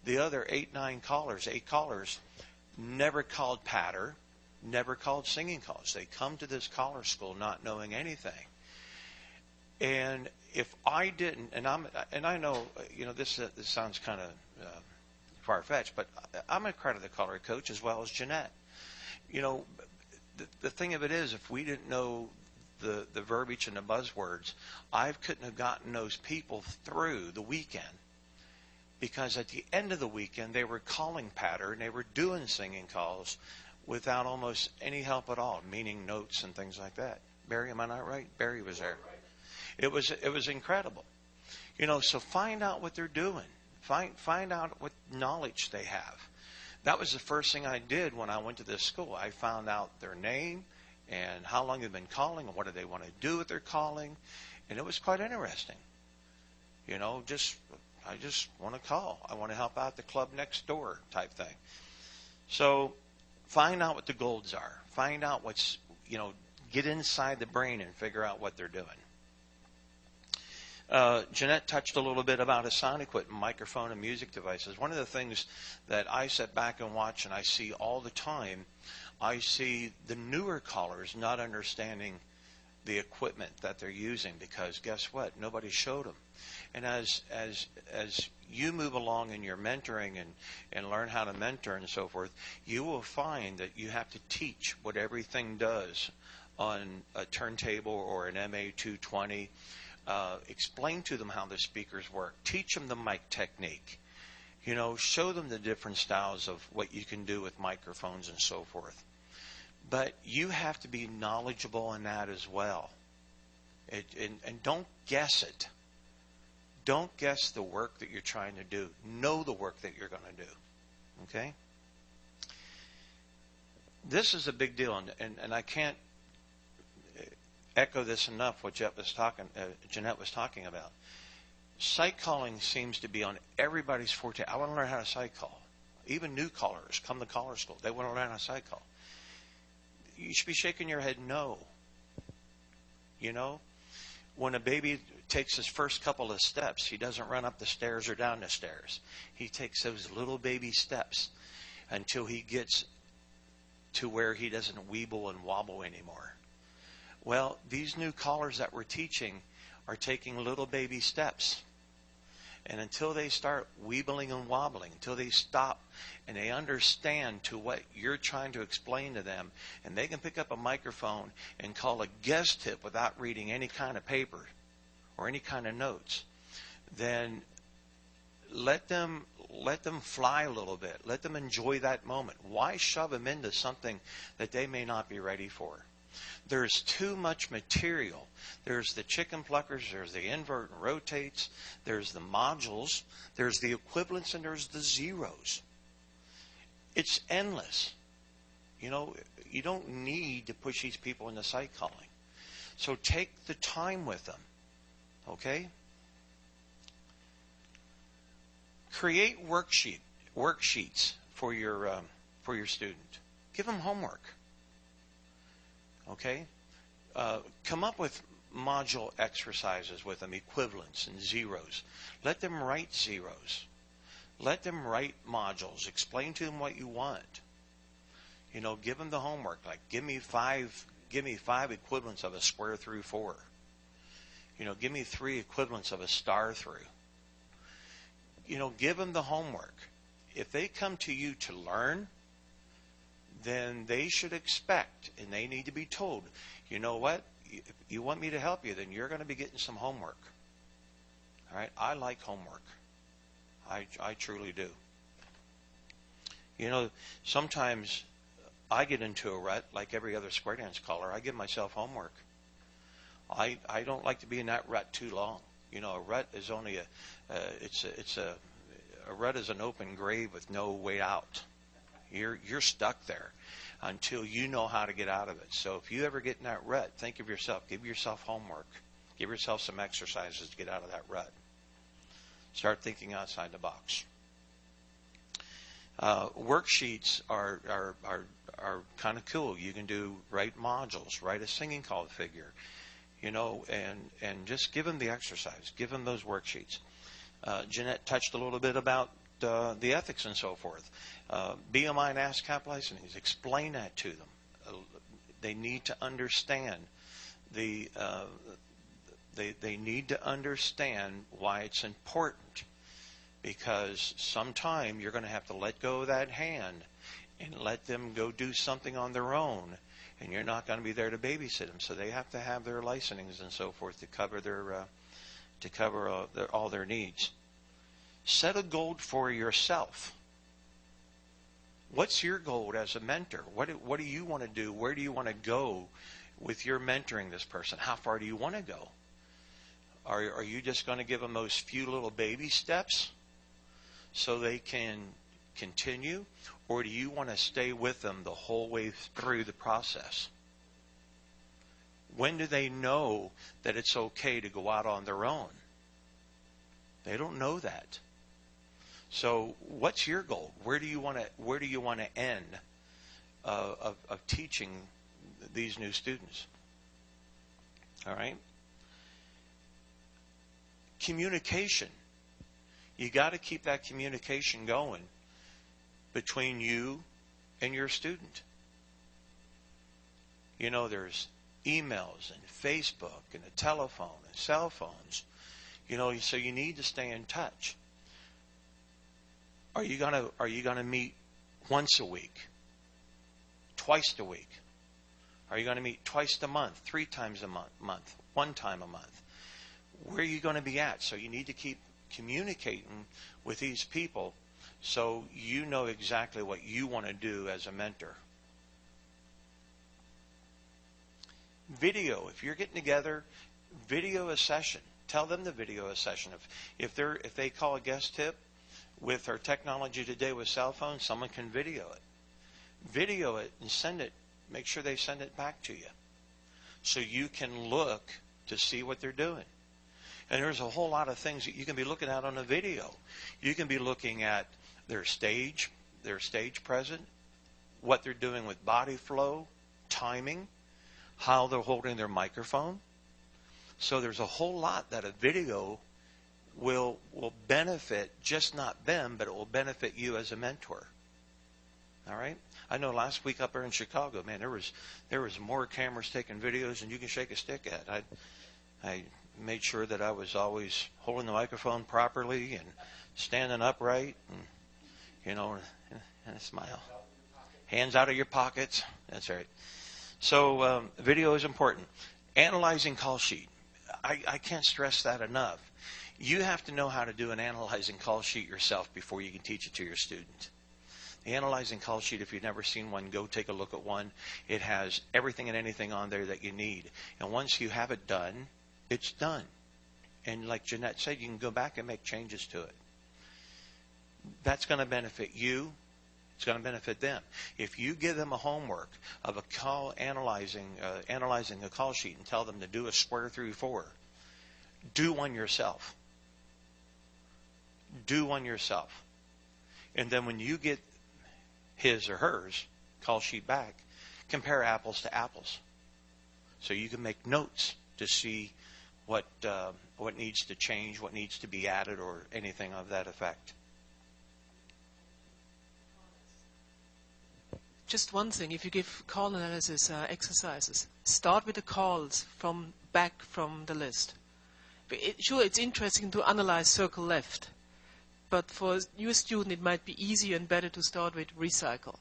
Speaker 1: The other 8 callers, never called patter, never called singing calls. They come to this collar school not knowing anything. And if I didn't, and I know, this sounds kind of far-fetched, but I'm going to credit the collar coach as well as Jeannette. The thing of it is, if we didn't know the verbiage and the buzzwords, I couldn't have gotten those people through the weekend, because at the end of the weekend they were calling patter and they were doing singing calls without almost any help at all, meaning notes and things like that. Barry, am I not right? Barry was there. It was incredible. So find out what they're doing. Find out what knowledge they have. That was the first thing I did when I went to this school. I found out their name and how long they've been calling and what do they want to do with their calling. And it was quite interesting. I just want to call. I want to help out the club next door type thing. So find out what the goals are. Find out what's, get inside the brain and figure out what they're doing. Jeannette touched a little bit about a sound equipment, microphone, and music devices. One of the things that I sit back and watch and I see all the time, I see the newer callers not understanding the equipment that they're using, because guess what? Nobody showed them. And as you move along in your mentoring and learn how to mentor and so forth, you will find that you have to teach what everything does on a turntable or an MA220. Explain to them how the speakers work. Teach them the mic technique. Show them the different styles of what you can do with microphones and so forth. But you have to be knowledgeable in that as well. And don't guess it. Don't guess the work that you're trying to do. Know the work that you're going to do. Okay? This is a big deal, and I can't echo this enough, what Jeannette was talking about. Sight calling seems to be on everybody's forte. I want to learn how to sight call. Even new callers come to collar school. They want to learn how to sight call. You should be shaking your head no. When a baby takes his first couple of steps, he doesn't run up the stairs or down the stairs. He takes those little baby steps until he gets to where he doesn't weeble and wobble anymore. Well, these new callers that we're teaching are taking little baby steps. And until they start weebling and wobbling, until they stop and they understand to what you're trying to explain to them, and they can pick up a microphone and call a guest tip without reading any kind of paper or any kind of notes, then let them fly a little bit. Let them enjoy that moment. Why shove them into something that they may not be ready for? There's too much material. There's the chicken pluckers, there's the invert and rotates, there's the modules, there's the equivalents, and there's the zeros. It's endless. You know, you don't need to push these people into sight calling. So take the time with them, okay? Create worksheets for your student. Give them homework, okay? Come up with module exercises with them, equivalents and zeros. Let them write zeros. Let them write modules. Explain to them what you want. You know, give them the homework. Like, give me five equivalents of a square through 4. You know, give me 3 equivalents of a star through. You know, give them the homework. If they come to you to learn, then they should expect, and they need to be told, you know what? If you want me to help you, then you're going to be getting some homework. All right? I like homework. I truly do. You know, sometimes I get into a rut like every other square dance caller. I give myself homework. I don't like to be in that rut too long. You know, a rut is only a rut is an open grave with no way out. You're stuck there until you know how to get out of it. So if you ever get in that rut, think of yourself. Give yourself homework. Give yourself some exercises to get out of that rut. Start thinking outside the box. Worksheets are kind of cool. You can write modules, write a singing call figure, you know, and just give them the exercise. Give them those worksheets. Jeannette touched a little bit about the ethics and so forth. BMI and ASCAP licensing. Explain that to them. They need to understand they need to understand why it's important, because sometime you're going to have to let go of that hand and let them go do something on their own, and you're not going to be there to babysit them. So they have to have their licensings and so forth to cover all their needs. Set a goal for yourself. What's your goal as a mentor? What do you want to do? Where do you want to go with your mentoring this person? How far do you want to go? Are you just going to give them those few little baby steps so they can continue? Or do you want to stay with them the whole way through the process? When do they know that it's okay to go out on their own? They don't know that. So what's your goal? Where do you want to end of teaching these new students? All right? Communication. You got to keep that communication going between you and your student. You know, there's emails and Facebook and a telephone and cell phones. You know, so you need to stay in touch. Are you gonna meet once a week? Twice a week? Are you going to meet twice a month, 3 times a month, 1 time a month? Where are you going to be at? So you need to keep communicating with these people so you know exactly what you want to do as a mentor. Video. If you're getting together, video a session. Tell them to video a session. If they call a guest tip, with our technology today with cell phones, someone can video it. Video it and send it. Make sure they send it back to you, so you can look to see what they're doing. And there's a whole lot of things that you can be looking at on a video. You can be looking at their stage present, what they're doing with body flow, timing, how they're holding their microphone. So there's a whole lot that a video will benefit, just not them, but it will benefit you as a mentor. All right? I know last week up there in Chicago, man, there was more cameras taking videos than you can shake a stick at. I made sure that I was always holding the microphone properly and standing upright, and, you know, and a smile. Hands out of your pockets. That's right. So video is important. Analyzing call sheet. I can't stress that enough. You have to know how to do an analyzing call sheet yourself before you can teach it to your student. The analyzing call sheet, if you've never seen one, go take a look at one. It has everything and anything on there that you need. And once you have it done, it's done. And like Jeannette said, you can go back and make changes to it. That's going to benefit you. It's going to benefit them. If you give them a homework of a call analyzing a call sheet and tell them to do a square through 4, do one yourself. Do one yourself. And then when you get his or hers call sheet back, compare apples to apples. So you can make notes to see what needs to change, what needs to be added, or anything of that effect.
Speaker 2: Just one thing, if you give call analysis exercises, start with the calls back from the list. Sure, it's interesting to analyze circle left, but for a new student it might be easier and better to start with recycle,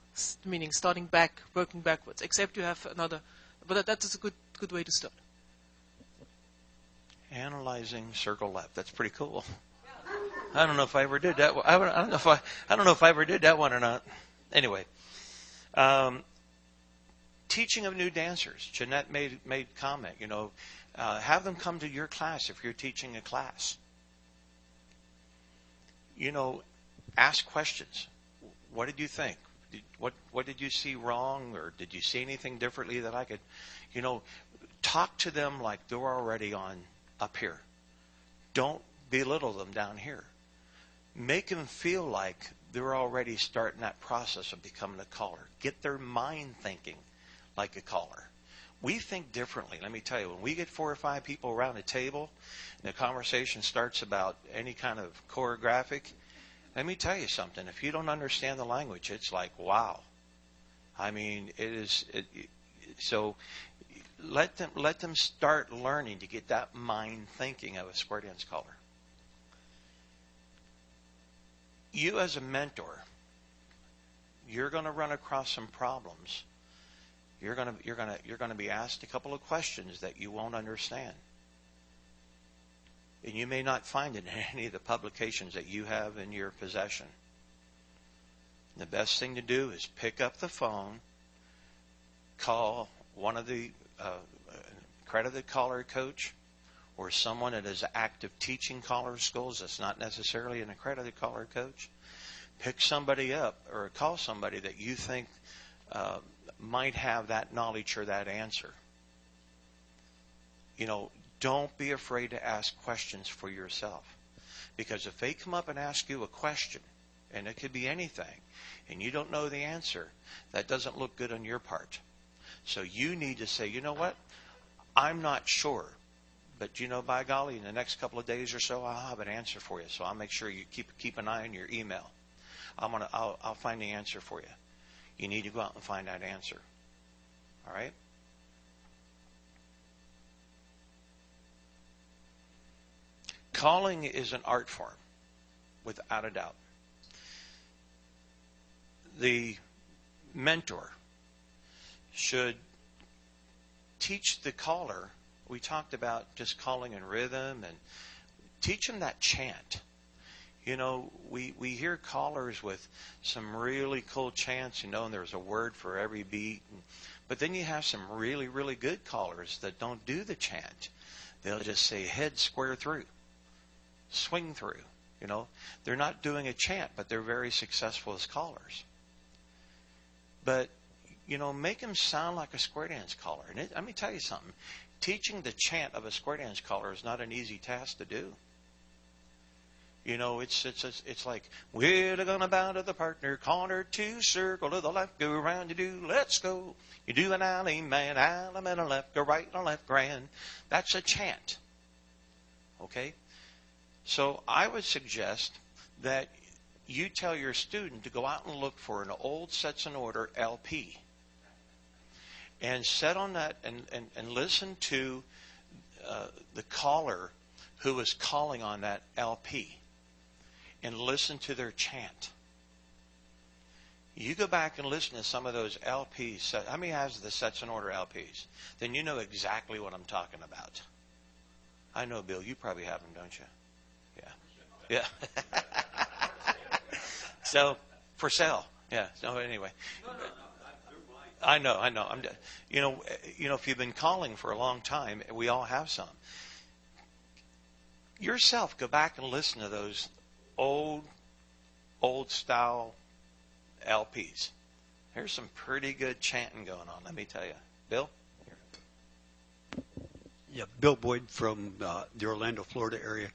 Speaker 2: meaning starting back, working backwards, except you have another, but that is a good way to start.
Speaker 1: Analyzing circle left, that's pretty cool. I don't know if I ever did that. I don't know if I ever did that one or not. Anyway. Teaching of new dancers. Jeannette made comment, have them come to your class if you're teaching a class. Ask questions. What did you think? What did you see wrong, or did you see anything differently that I could, talk to them like they're already on up here. Don't belittle them down here. Make them feel like they're already starting that process of becoming a caller. Get their mind thinking like a caller. We think differently. Let me tell you, when we get 4 or 5 people around a table and the conversation starts about any kind of choreographic, let me tell you something. If you don't understand the language, it's like, wow. I mean, so let them start learning to get that mind thinking of a square dance caller. You as a mentor, you're going to run across some problems. You're going to be asked a couple of questions that you won't understand. And you may not find it in any of the publications that you have in your possession. The best thing to do is pick up the phone, call one of the accredited caller coach, or someone that is active teaching caller schools that's not necessarily an accredited caller coach. Pick somebody up or call somebody that you think might have that knowledge or that answer. Don't be afraid to ask questions for yourself. Because if they come up and ask you a question, and it could be anything, and you don't know the answer, that doesn't look good on your part. So you need to say, you know what? I'm not sure. But, by golly, in the next couple of days or so, I'll have an answer for you. So I'll make sure you keep an eye on your email. I'll find the answer for you. You need to go out and find that answer. All right? Calling is an art form, without a doubt. The mentor should teach the caller. We talked about just calling in rhythm, and teach them that chant. We hear callers with some really cool chants, and there's a word for every beat. But then you have some really, really good callers that don't do the chant. They'll just say head square through, swing through. They're not doing a chant, but they're very successful as callers. But, make them sound like a square dance caller. And let me tell you something. Teaching the chant of a square dance caller is not an easy task to do. It's like, we're gonna bow to the partner, corner to circle to the left, go around, you do, let's go. You do an alley man, alley man, a left, go right and a left, grand. That's a chant. Okay? So I would suggest that you tell your student to go out and look for an old Sets in Order LP. And set on that and listen to the caller who is calling on that LP. And listen to their chant. You go back and listen to some of those LPs. How many has the Sets in Order LPs? Then you know exactly what I'm talking about. I know, Bill, you probably have them, don't you? Yeah. Yeah. So, for sale. Yeah. So anyway, I know. I'm, if you've been calling for a long time, we all have some. Yourself, go back and listen to those old style LPs. There's some pretty good chanting going on, let me tell you. Bill?
Speaker 8: Yeah, Bill Boyd from the Orlando, Florida area.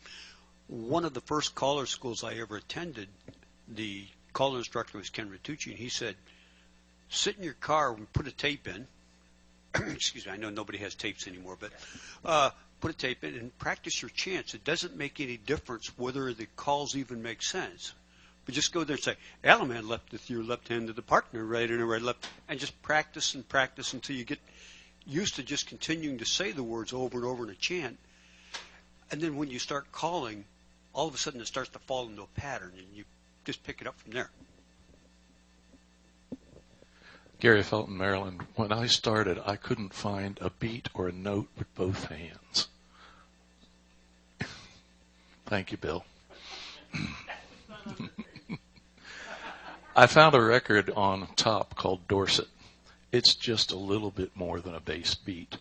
Speaker 8: One of the first caller schools I ever attended, the caller instructor was Ken Ritucci, and he said, sit in your car and put a tape in. Excuse me, I know nobody has tapes anymore, but put a tape in and practice your chants. It doesn't make any difference whether the calls even make sense. But just go there and say, Alaman left with your left hand to the partner, right and right, left, and just practice and practice until you get used to just continuing to say the words over and over in a chant. And then when you start calling, all of a sudden it starts to fall into a pattern, and you just pick it up from there.
Speaker 9: Gary Felton, Maryland. When I started, I couldn't find a beat or a note with both hands. Thank you, Bill. I found a record on top called Dorset. It's just a little bit more than a bass beat.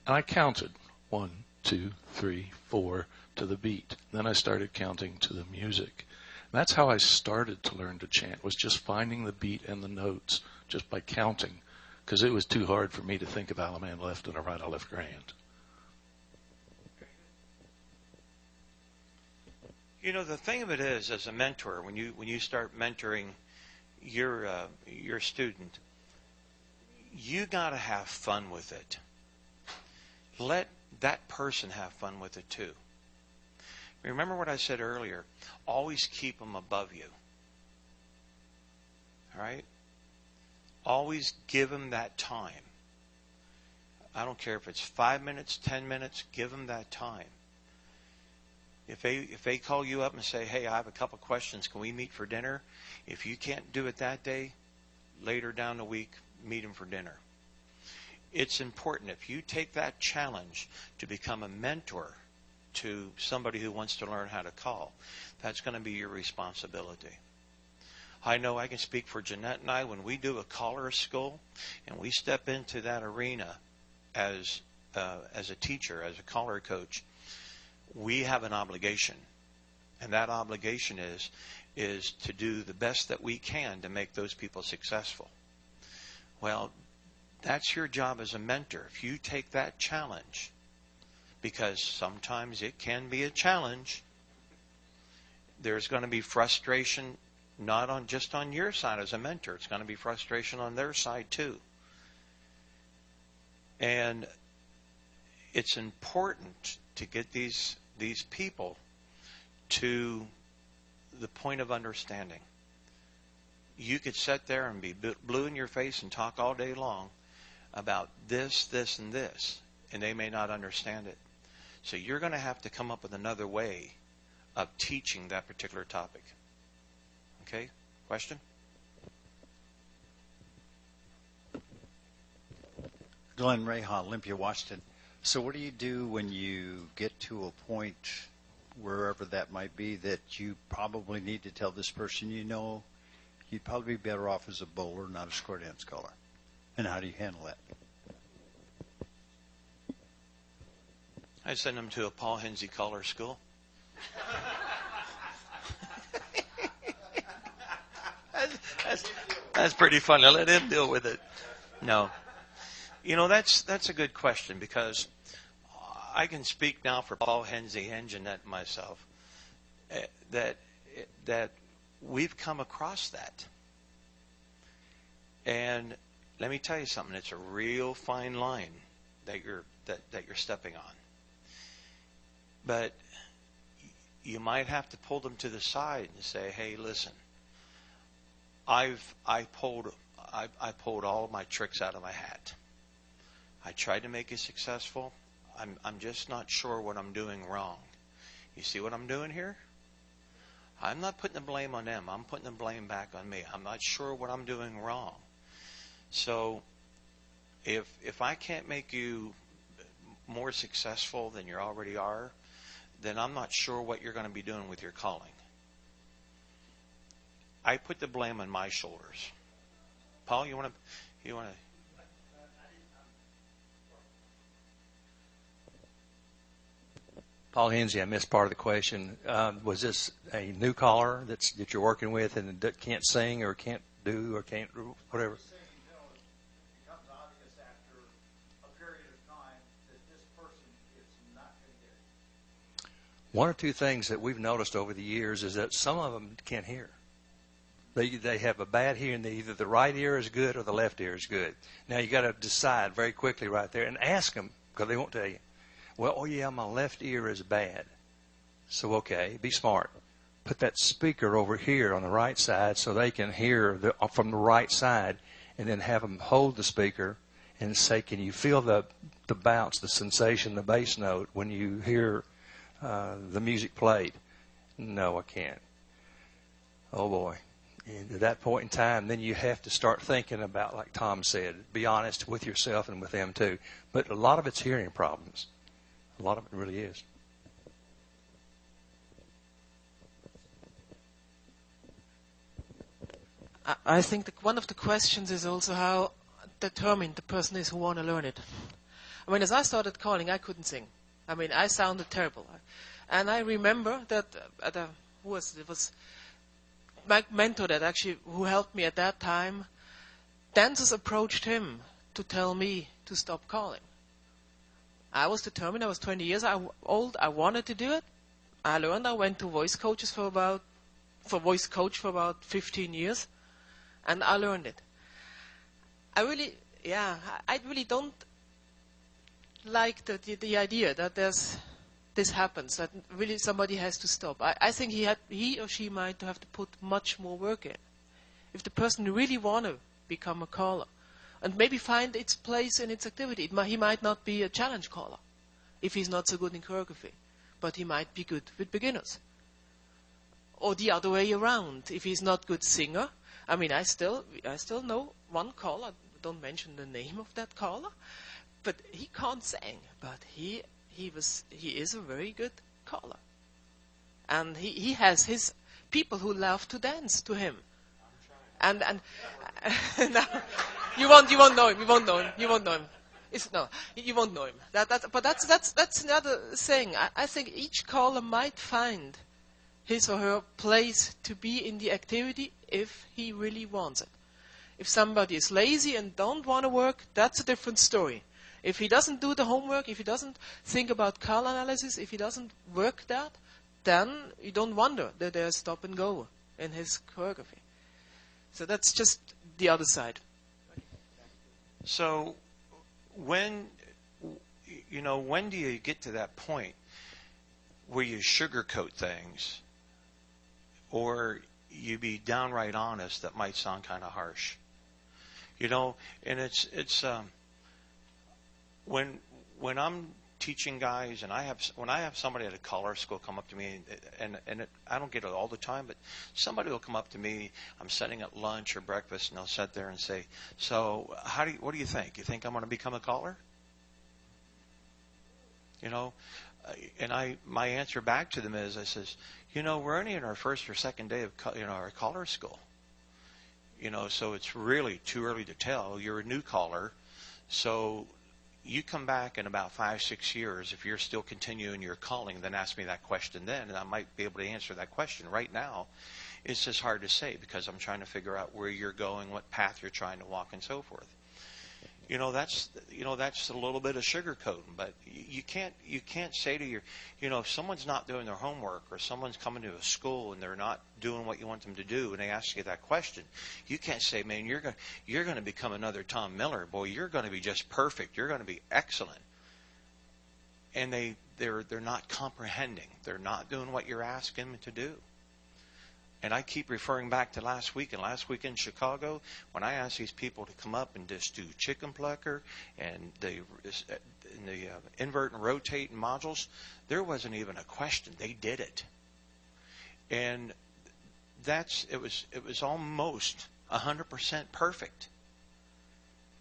Speaker 9: And I counted 1, 2, 3, 4 to the beat. Then I started counting to the music. And that's how I started to learn to chant, was just finding the beat and the notes just by counting, because it was too hard for me to think of Alaman left and a right, a left grand.
Speaker 1: You know, the thing of it is, as a mentor, when you start mentoring your student, you got to have fun with it. Let that person have fun with it too. Remember what I said earlier. Always keep them above you. All right? Always give them that time. I don't care if it's 5 minutes, 10 minutes, give them that time. If they call you up and say, hey, I have a couple questions, can we meet for dinner? If you can't do it that day, later down the week, meet them for dinner. It's important. If you take that challenge to become a mentor to somebody who wants to learn how to call, that's going to be your responsibility. I know I can speak for Jeannette and I. When we do a caller school and we step into that arena as a teacher, as a caller coach, we have an obligation. And that obligation is to do the best that we can to make those people successful. Well, that's your job as a mentor. If you take that challenge, because sometimes it can be a challenge, there's going to be frustration, not just on your side as a mentor. It's going to be frustration on their side too. And it's important to get these people to the point of understanding. You could sit there and be blue in your face and talk all day long about this, this, and this, and they may not understand it. So you're going to have to come up with another way of teaching that particular topic. Okay? Question?
Speaker 4: Glenn Reha, Olympia, Washington. So what do you do when you get to a point, wherever that might be, that you probably need to tell this person, you'd probably be better off as a bowler, not a square dance caller? And how do you handle that?
Speaker 1: I send them to a Paul Hensey caller school. That's pretty funny. I'll let him deal with it. No. That's a good question, because I can speak now for Paul Hensey and Jeannette and myself that we've come across that. And let me tell you something. It's a real fine line that you're stepping on. But you might have to pull them to the side and say, "Hey, listen. I pulled all of my tricks out of my hat. I tried to make it successful. I'm just not sure what I'm doing wrong. You see what I'm doing here? I'm not putting the blame on them. I'm putting the blame back on me. I'm not sure what I'm doing wrong. So if I can't make you more successful than you already are, then I'm not sure what you're going to be doing with your calling. I put the blame on my shoulders. Paul, you want to?
Speaker 10: Paul Hensey, I missed part of the question. Was this a new caller that you're working with and that can't sing or can't do or can't whatever? One or two things that we've noticed over the years is that some of them can't hear. They have a bad hearing. Either the right ear is good or the left ear is good. Now you got to decide very quickly right there and ask them, because they won't tell you. Well, oh yeah, my left ear is bad. So okay, be smart. Put that speaker over here on the right side so they can hear from the right side, and then have them hold the speaker and say, "Can you feel the bounce, the sensation, the bass note when you hear the music played?" No, I can't. Oh boy. And at that point in time, then you have to start thinking about, like Tom said, be honest with yourself and with them too. But a lot of it's hearing problems. A lot of it really is.
Speaker 2: I think one of the questions is also how determined the person is who want to learn it. I mean, as I started calling, I couldn't sing. I mean, I sounded terrible. And I remember that it was my mentor that actually who helped me at that time. Dancers approached him to tell me to stop calling. I was determined. I was 20 years old. I wanted to do it. I learned. I went to voice coach for about 15 years, and I learned it. I really don't like the idea that this happens, that really somebody has to stop. I think he or she might have to put much more work in. If the person really want to become a caller, and maybe find its place in its activity. He might not be a challenge caller if he's not so good in choreography, but he might be good with beginners. Or the other way around. If he's not good singer, I mean, I still know one caller. Don't mention the name of that caller, but he can't sing. But he is a very good caller, and he has his people who love to dance to him. And no, you won't know him. You won't know him. You won't know him. You won't know him. But that's another thing. I think each caller might find his or her place to be in the activity if he really wants it. If somebody is lazy and don't want to work, that's a different story. If he doesn't do the homework, if he doesn't think about call analysis, if he doesn't work that, then you don't wonder that there's stop and go in his choreography. So that's just the other side.
Speaker 1: So when do you get to that point where you sugarcoat things, or you be downright honest? That might sound kind of harsh, and it's when I'm teaching guys, and when I have somebody at a caller school come up to me, and I don't get it all the time, but somebody will come up to me. I'm sitting at lunch or breakfast, and they'll sit there and say, "So, what do you think? You think I'm going to become a caller?" And my answer back to them is, I says, we're only in our first or second day of our caller school. So it's really too early to tell. You're a new caller, so you come back in about 5-6 years. If you're still continuing your calling, then ask me that question then, and I might be able to answer that question. Right now, it's just hard to say because I'm trying to figure out where you're going, what path you're trying to walk, and so forth. That's a little bit of sugarcoating, but you can't say to if someone's not doing their homework, or someone's coming to a school and they're not doing what you want them to do, and they ask you that question, you can't say, "Man, you're going to become another Tom Miller. Boy, you're going to be just perfect. You're going to be excellent." And they're not comprehending. They're not doing what you're asking them to do. And I keep referring back to last week in Chicago, when I asked these people to come up and just do chicken plucker and the invert and rotate modules, there wasn't even a question. They did it. And it was almost 100% perfect.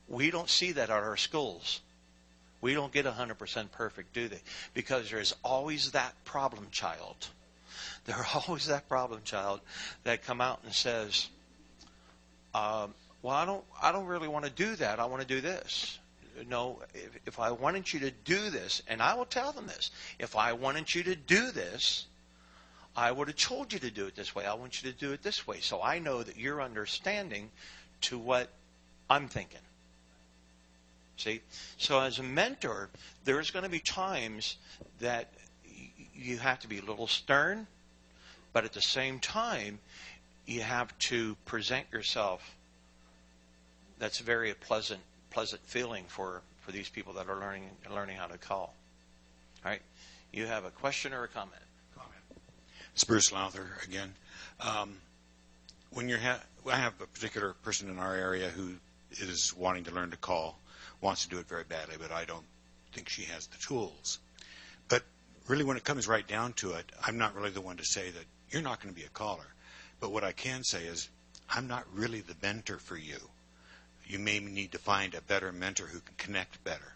Speaker 1: We don't see that at our schools. We don't get 100% perfect, do they? Because there's always that problem child There are always that problem child that come out and says, well, I don't really want to do that. I want to do this. No, if I wanted you to do this, and I will tell them this, if I wanted you to do this, I would have told you to do it this way. I want you to do it this way. So I know that you're understanding to what I'm thinking. See? So as a mentor, there's going to be times that you have to be a little stern, but at the same time, you have to present yourself. That's a very pleasant feeling for these people that are learning how to call. All right. You have a question or a comment?
Speaker 5: It's Bruce Lowther again. When I have a particular person in our area who is wanting to learn to call, wants to do it very badly, but I don't think she has the tools. But really, when it comes right down to it, I'm not really the one to say that you're not going to be a caller. But what I can say is, I'm not really the mentor for you. You may need to find a better mentor who can connect better.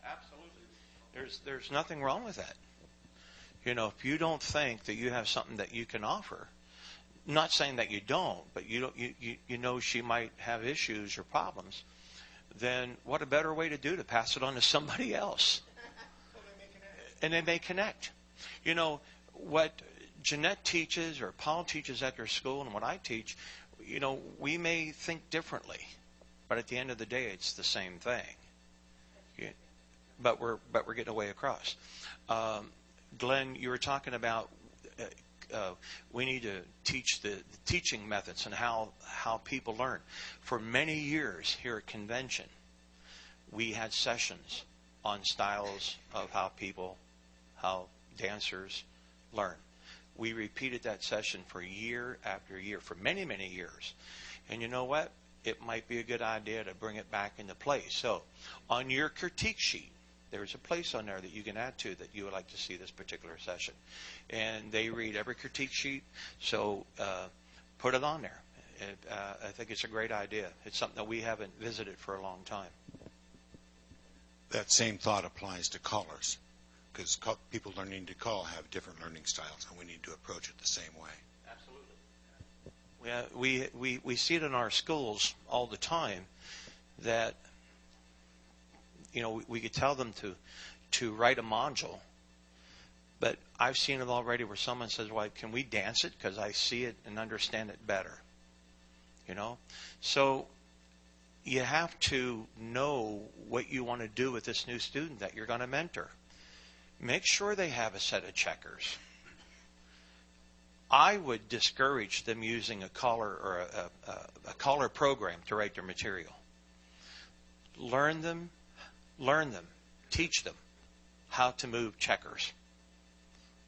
Speaker 1: Absolutely. There's nothing wrong with that. You know, if you don't think that you have something that you can offer, not saying that you don't, but you know she might have issues or problems, then what a better way to pass it on to somebody else. And they may connect. You know, what Jeannette teaches or Paul teaches at their school and what I teach, you know, we may think differently, but at the end of the day, it's the same thing. But we're getting away across. Glenn, you were talking about we need to teach the teaching methods and how people learn. For many years here at convention, we had sessions on styles of how dancers learn. We repeated that session for year after year, for many, many years. And you know what? It might be a good idea to bring it back into place. So on your critique sheet, there's a place on there that you can add to that you would like to see this particular session. And they read every critique sheet, so put it on there. I think it's a great idea. It's something that we haven't visited for a long time.
Speaker 5: That same thought applies to callers, because people learning to call have different learning styles, and we need to approach it the same way.
Speaker 1: Absolutely. We see it in our schools all the time that, you know, we could tell them to write a module, but I've seen it already where someone says, well, can we dance it because I see it and understand it better? You know? So you have to know what you want to do with this new student that you're going to mentor. Make sure they have a set of checkers. I would discourage them using a caller or a caller program to write their material. Learn them, teach them how to move checkers.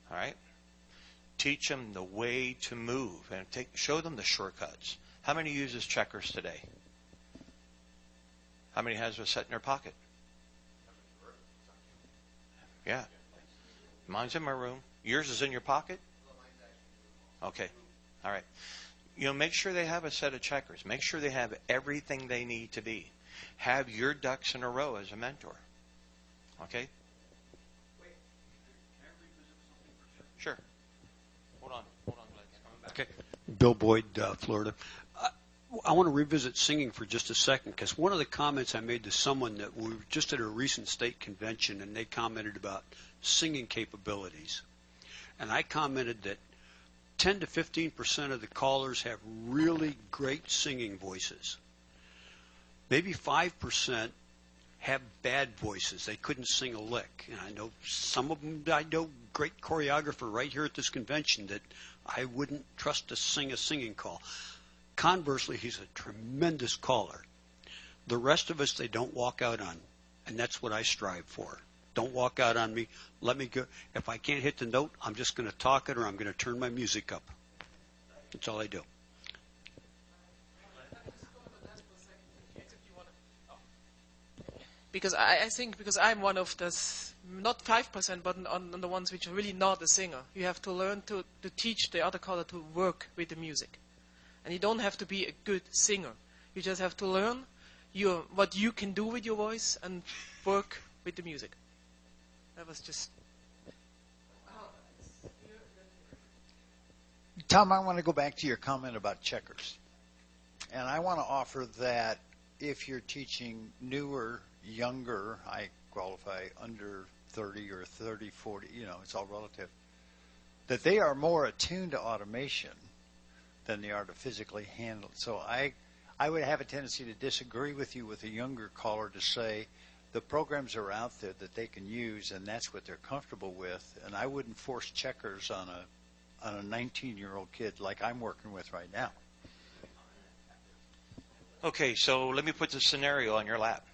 Speaker 1: All right? Teach them the way to move and show them the shortcuts. How many uses checkers today? How many has a set in their pocket? Yeah. Mine's in my room. Yours is in your pocket? Okay. All right. You know, make sure they have a set of checkers. Make sure they have everything they need to be. Have your ducks in a row as a mentor. Okay? Sure. Hold on, Glenn. Coming back.
Speaker 8: Okay. Bill Boyd, Florida. I want to revisit singing for just a second, because one of the comments I made to someone that we were just at a recent state convention, and they commented about singing capabilities. And I commented that 10 to 15% of the callers have really great singing voices. Maybe 5% have bad voices. They couldn't sing a lick. And I know some of them, I know great choreographer right here at this convention that I wouldn't trust to sing a singing call. Conversely, he's a tremendous caller. The rest of us, they don't walk out on. And that's what I strive for. Don't walk out on me. Let me go. If I can't hit the note, I'm just going to talk it, or I'm going to turn my music up. That's all I do.
Speaker 2: Because I think, because I'm one of the, not 5%, but on the ones which are really not a singer, you have to learn to teach the other caller to work with the music. And you don't have to be a good singer. You just have to learn what you can do with your voice and work with the music. That was just...
Speaker 4: Tom, I want to go back to your comment about checkers. And I want to offer that if you're teaching newer, younger, I qualify under 30 or 30, 40, it's all relative, that they are more attuned to automation than they are to physically handle it. So I would have a tendency to disagree with you with a younger caller to say the programs are out there that they can use and that's what they're comfortable with. And I wouldn't force checkers on a 19-year-old kid like I'm working with right now.
Speaker 1: Okay, so let me put the scenario on your lap.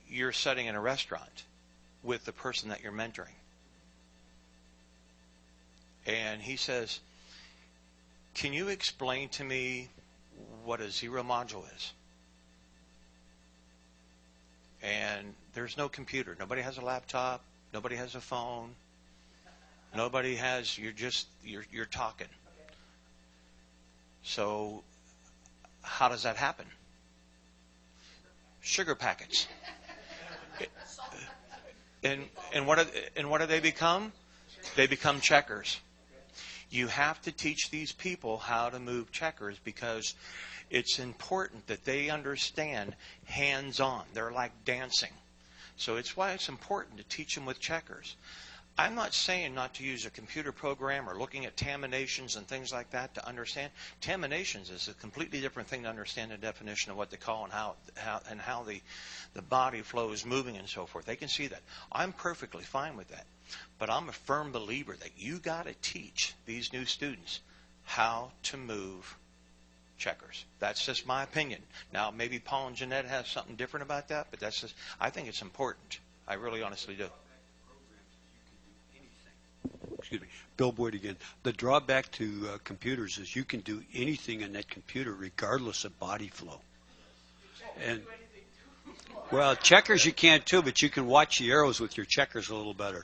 Speaker 1: You're sitting in a restaurant with the person that you're mentoring. And he says, can you explain to me what a zero module is? And there's no computer. Nobody has a laptop. Nobody has a phone. Nobody has, you're talking. So how does that happen? Sugar packets. And what do they become? They become checkers. You have to teach these people how to move checkers because it's important that they understand hands-on. They're like dancing. So it's why it's important to teach them with checkers. I'm not saying not to use a computer program or looking at terminations and things like that to understand. Terminations is a completely different thing to understand the definition of what they call and how the body flow is moving and so forth. They can see that. I'm perfectly fine with that. But I'm a firm believer that you got to teach these new students how to move checkers. That's just my opinion. Now, maybe Paul and Jeannette have something different about that, but that's just, I think it's important. I really honestly do.
Speaker 8: Excuse me, Bill Boyd again. The drawback to computers is you can do anything in that computer regardless of body flow. And well, checkers you can't too, but you can watch the arrows with your checkers a little better.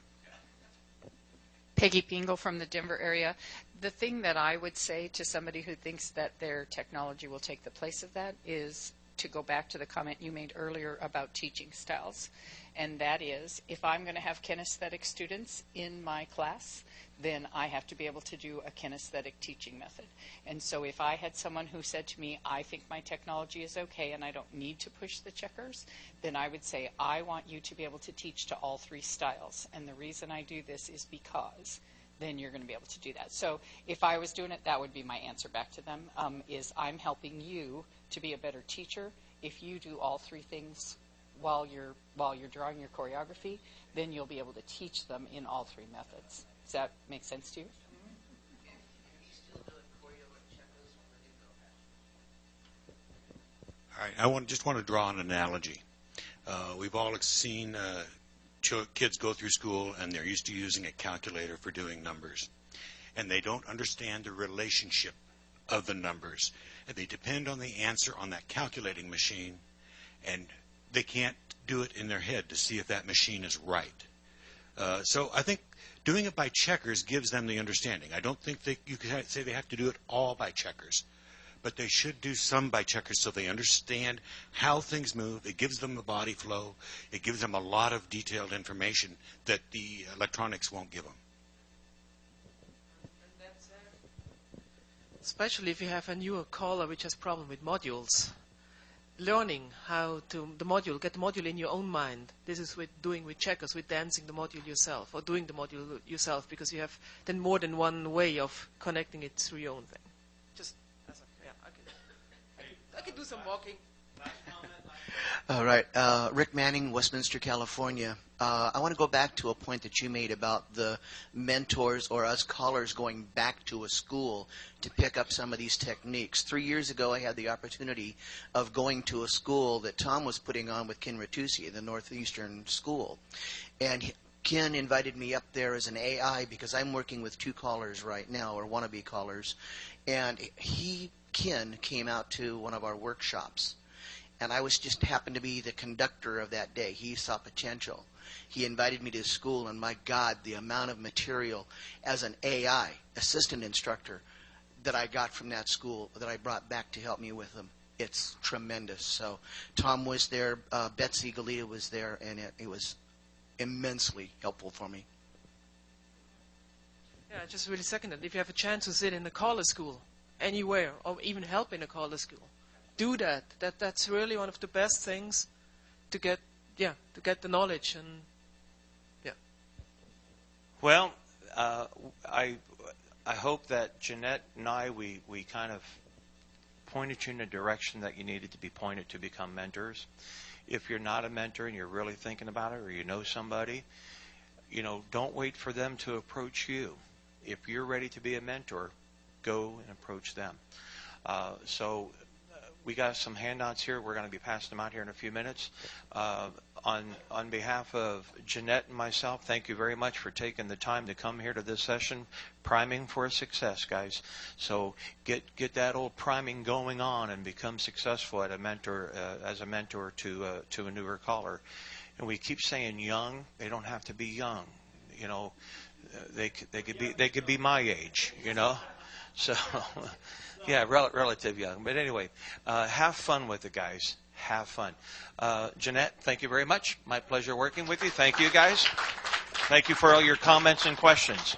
Speaker 11: Peggy Pingle from the Denver area. The thing that I would say to somebody who thinks that their technology will take the place of that is to go back to the comment you made earlier about teaching styles. And that is, if I'm going to have kinesthetic students in my class, then I have to be able to do a kinesthetic teaching method. And so if I had someone who said to me, I think my technology is okay and I don't need to push the checkers, then I would say, I want you to be able to teach to all three styles. And the reason I do this is because then you're going to be able to do that. So if I was doing it, that would be my answer back to them, is I'm helping you to be a better teacher. If you do all three things while you're drawing your choreography, then you'll be able to teach them in all three methods. Does that make sense to you?
Speaker 5: All right, I just want to draw an analogy. We've all seen kids go through school and they're used to using a calculator for doing numbers. And they don't understand the relationship of the numbers. And they depend on the answer on that calculating machine, and they can't do it in their head to see if that machine is right. So I think doing it by checkers gives them the understanding. I don't think you can say they have to do it all by checkers, but they should do some by checkers so they understand how things move. It gives them the body flow. It gives them a lot of detailed information that the electronics won't give them.
Speaker 2: Especially if you have a newer caller which has problem with modules. Learning how to get the module in your own mind. This is with doing with checkers, with dancing the module yourself, or doing the module yourself, because you have then more than one way of connecting it through your own thing. Just as I can do some walking.
Speaker 7: All right, Rick Manning, Westminster, California. I want to go back to a point that you made about the mentors or us callers going back to a school to pick up some of these techniques. 3 years ago, I had the opportunity of going to a school that Tom was putting on with Ken Ratucci, the Northeastern School. And Ken invited me up there as an AI because I'm working with 2 callers right now, or wannabe callers. And Ken came out to one of our workshops. And I was just happened to be the conductor of that day. He saw potential. He invited me to his school, and my God, the amount of material as an AI, assistant instructor, that I got from that school that I brought back to help me with them. It's tremendous. So Tom was there, Betsy Galita was there, and it was immensely helpful for me.
Speaker 2: Yeah, just really second it. If you have a chance to sit in a caller school anywhere, or even help in a caller school, do that. That's really one of the best things to get the knowledge. And
Speaker 1: Well, I hope that Jeannette and I, we kind of pointed you in a direction that you needed to be pointed to become mentors. If you're not a mentor and you're really thinking about it, or you know somebody, don't wait for them to approach you. If you're ready to be a mentor, go and approach them. We got some handouts here. We're going to be passing them out here in a few minutes. On behalf of Jeannette and myself, thank you very much for taking the time to come here to this session. Priming for success, guys. So get that old priming going on and become successful as a mentor to a newer caller. And we keep saying young. They don't have to be young. They could be my age. So. Yeah, relative young. But anyway, have fun with it, guys. Have fun. Jeannette, thank you very much. My pleasure working with you. Thank you, guys. Thank you for all your comments and questions.